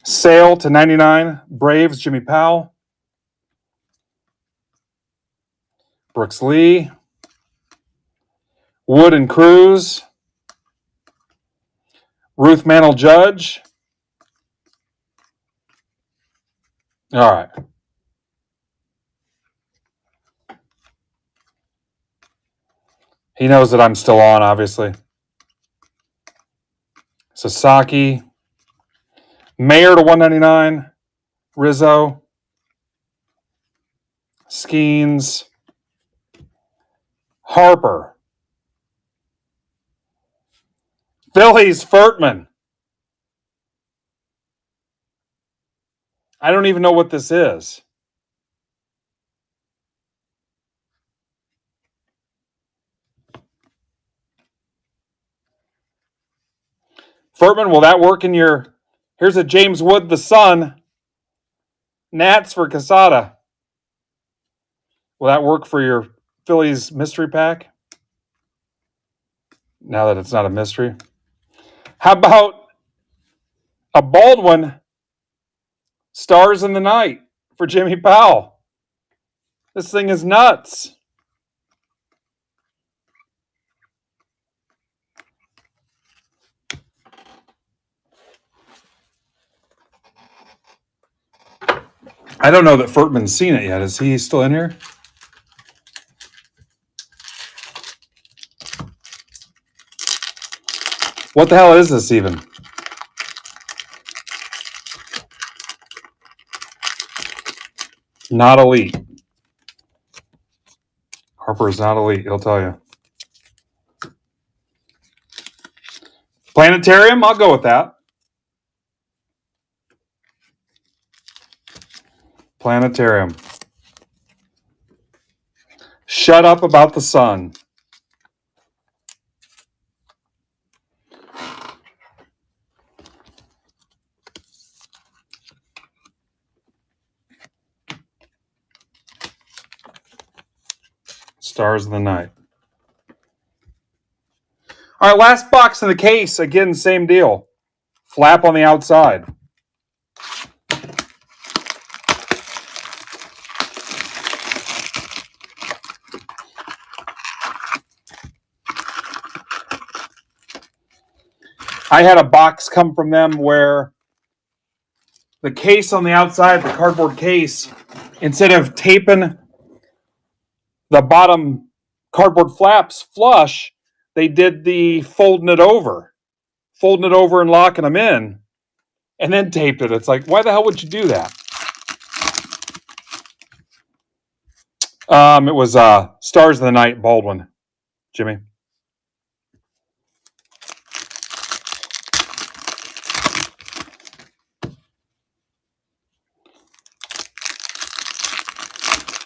Speaker 1: Sale to 99. Braves, Jimmy Powell. Brooks Lee. Wood and Cruz. Ruth Mantle Judge. All right. He knows that I'm still on, obviously. Sasaki. Mayer to 199. Rizzo. Skeens. Harper. Phillies Furtman. I don't even know what this is. Furtman, will that work in your... Here's a James Wood the Son. Nats for Casada. Will that work for your Phillies mystery pack? Now that it's not a mystery. How about a Baldwin Stars in the Night for Jimmy Powell? This thing is nuts. I don't know that Furtman's seen it yet. Is he still in here? What the hell is this even? Not elite. Harper is not elite, he'll tell you. Planetarium, I'll go with that. Planetarium. Shut up about the sun. Stars of the Night. All right, last box in the case. Again, same deal. Flap on the outside. I had a box come from them where the case on the outside, the cardboard case, instead of taping the bottom cardboard flaps flush, they did the folding it over and locking them in, and then taped it. It's like, why the hell would you do that? It was Stars of the Night, Baldwin. Jimmy.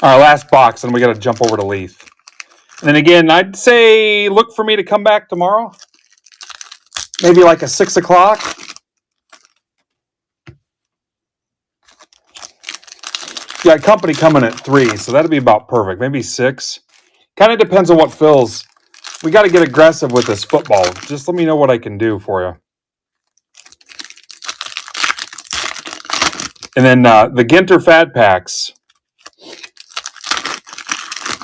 Speaker 1: All right, last box, and we got to jump over to Leith. And then again, I'd say look for me to come back tomorrow. Maybe like a 6 o'clock. Yeah, company coming at 3, so that'd be about perfect. Maybe 6. Kind of depends on what fills. We got to get aggressive with this football. Just let me know what I can do for you. And then the Ginter Fat Packs.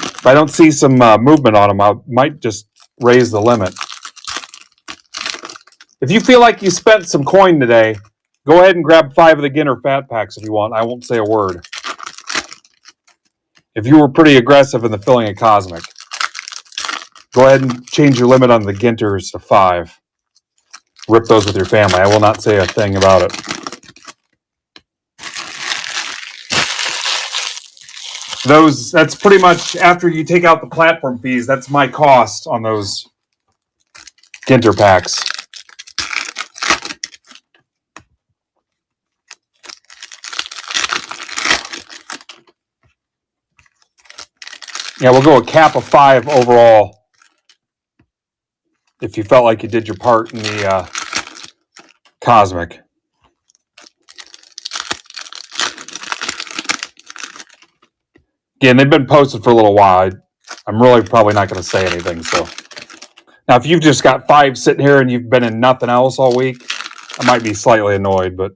Speaker 1: If I don't see some movement on them, I might just raise the limit. If you feel like you spent some coin today, go ahead and grab 5 of the Ginter Fat Packs if you want. I won't say a word. If you were pretty aggressive in the filling of Cosmic, go ahead and change your limit on the Ginters to 5. Rip those with your family. I will not say a thing about it. That's pretty much after you take out the platform fees. That's my cost on those Ginter packs. Yeah, we'll go a cap of 5 overall. If you felt like you did your part in the Cosmic. Again, they've been posted for a little while. I'm really probably not going to say anything. So now, if you've just got 5 sitting here and you've been in nothing else all week, I might be slightly annoyed. But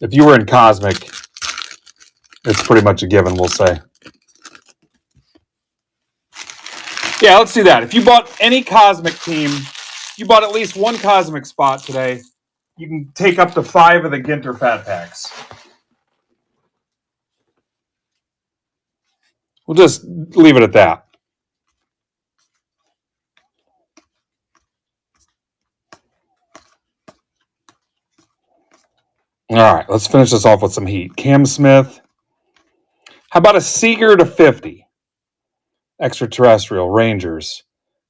Speaker 1: if you were in Cosmic, it's pretty much a given, we'll say. Yeah, let's do that. If you bought any Cosmic team, you bought at least one Cosmic spot today, you can take up to 5 of the Ginter Fat Packs. We'll just leave it at that. All right, let's finish this off with some heat. Cam Smith. How about a Seager to 50? Extraterrestrial Rangers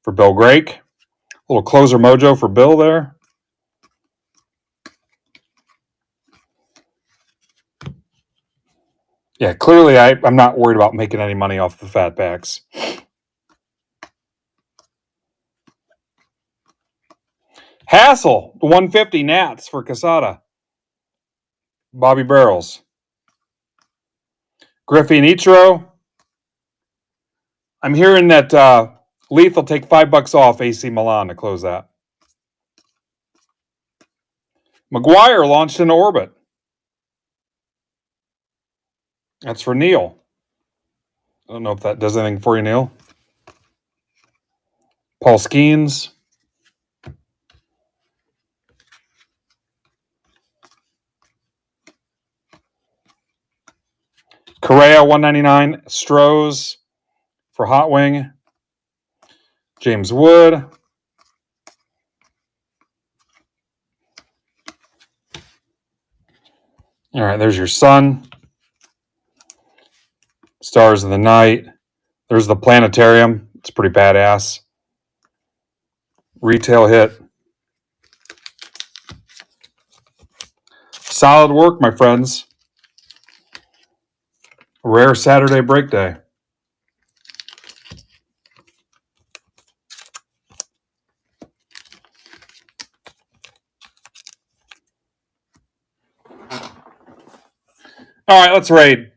Speaker 1: for Bill Grake. A little closer mojo for Bill there. Yeah, clearly I'm not worried about making any money off the Fat Packs. Hassel, 150 Nats for Casada. Bobby Barrels. Griffey and Ichiro. I'm hearing that Leith will take $5 off AC Milan to close that. McGuire launched into orbit. That's for Neil. I don't know if that does anything for you, Neil. Paul Skeens. Correa, 199. Strohs for Hot Wing. James Wood. All right, there's your sun. Stars of the Night. There's the planetarium. It's pretty badass. Retail hit. Solid work, my friends. Rare Saturday break day. All right, let's raid.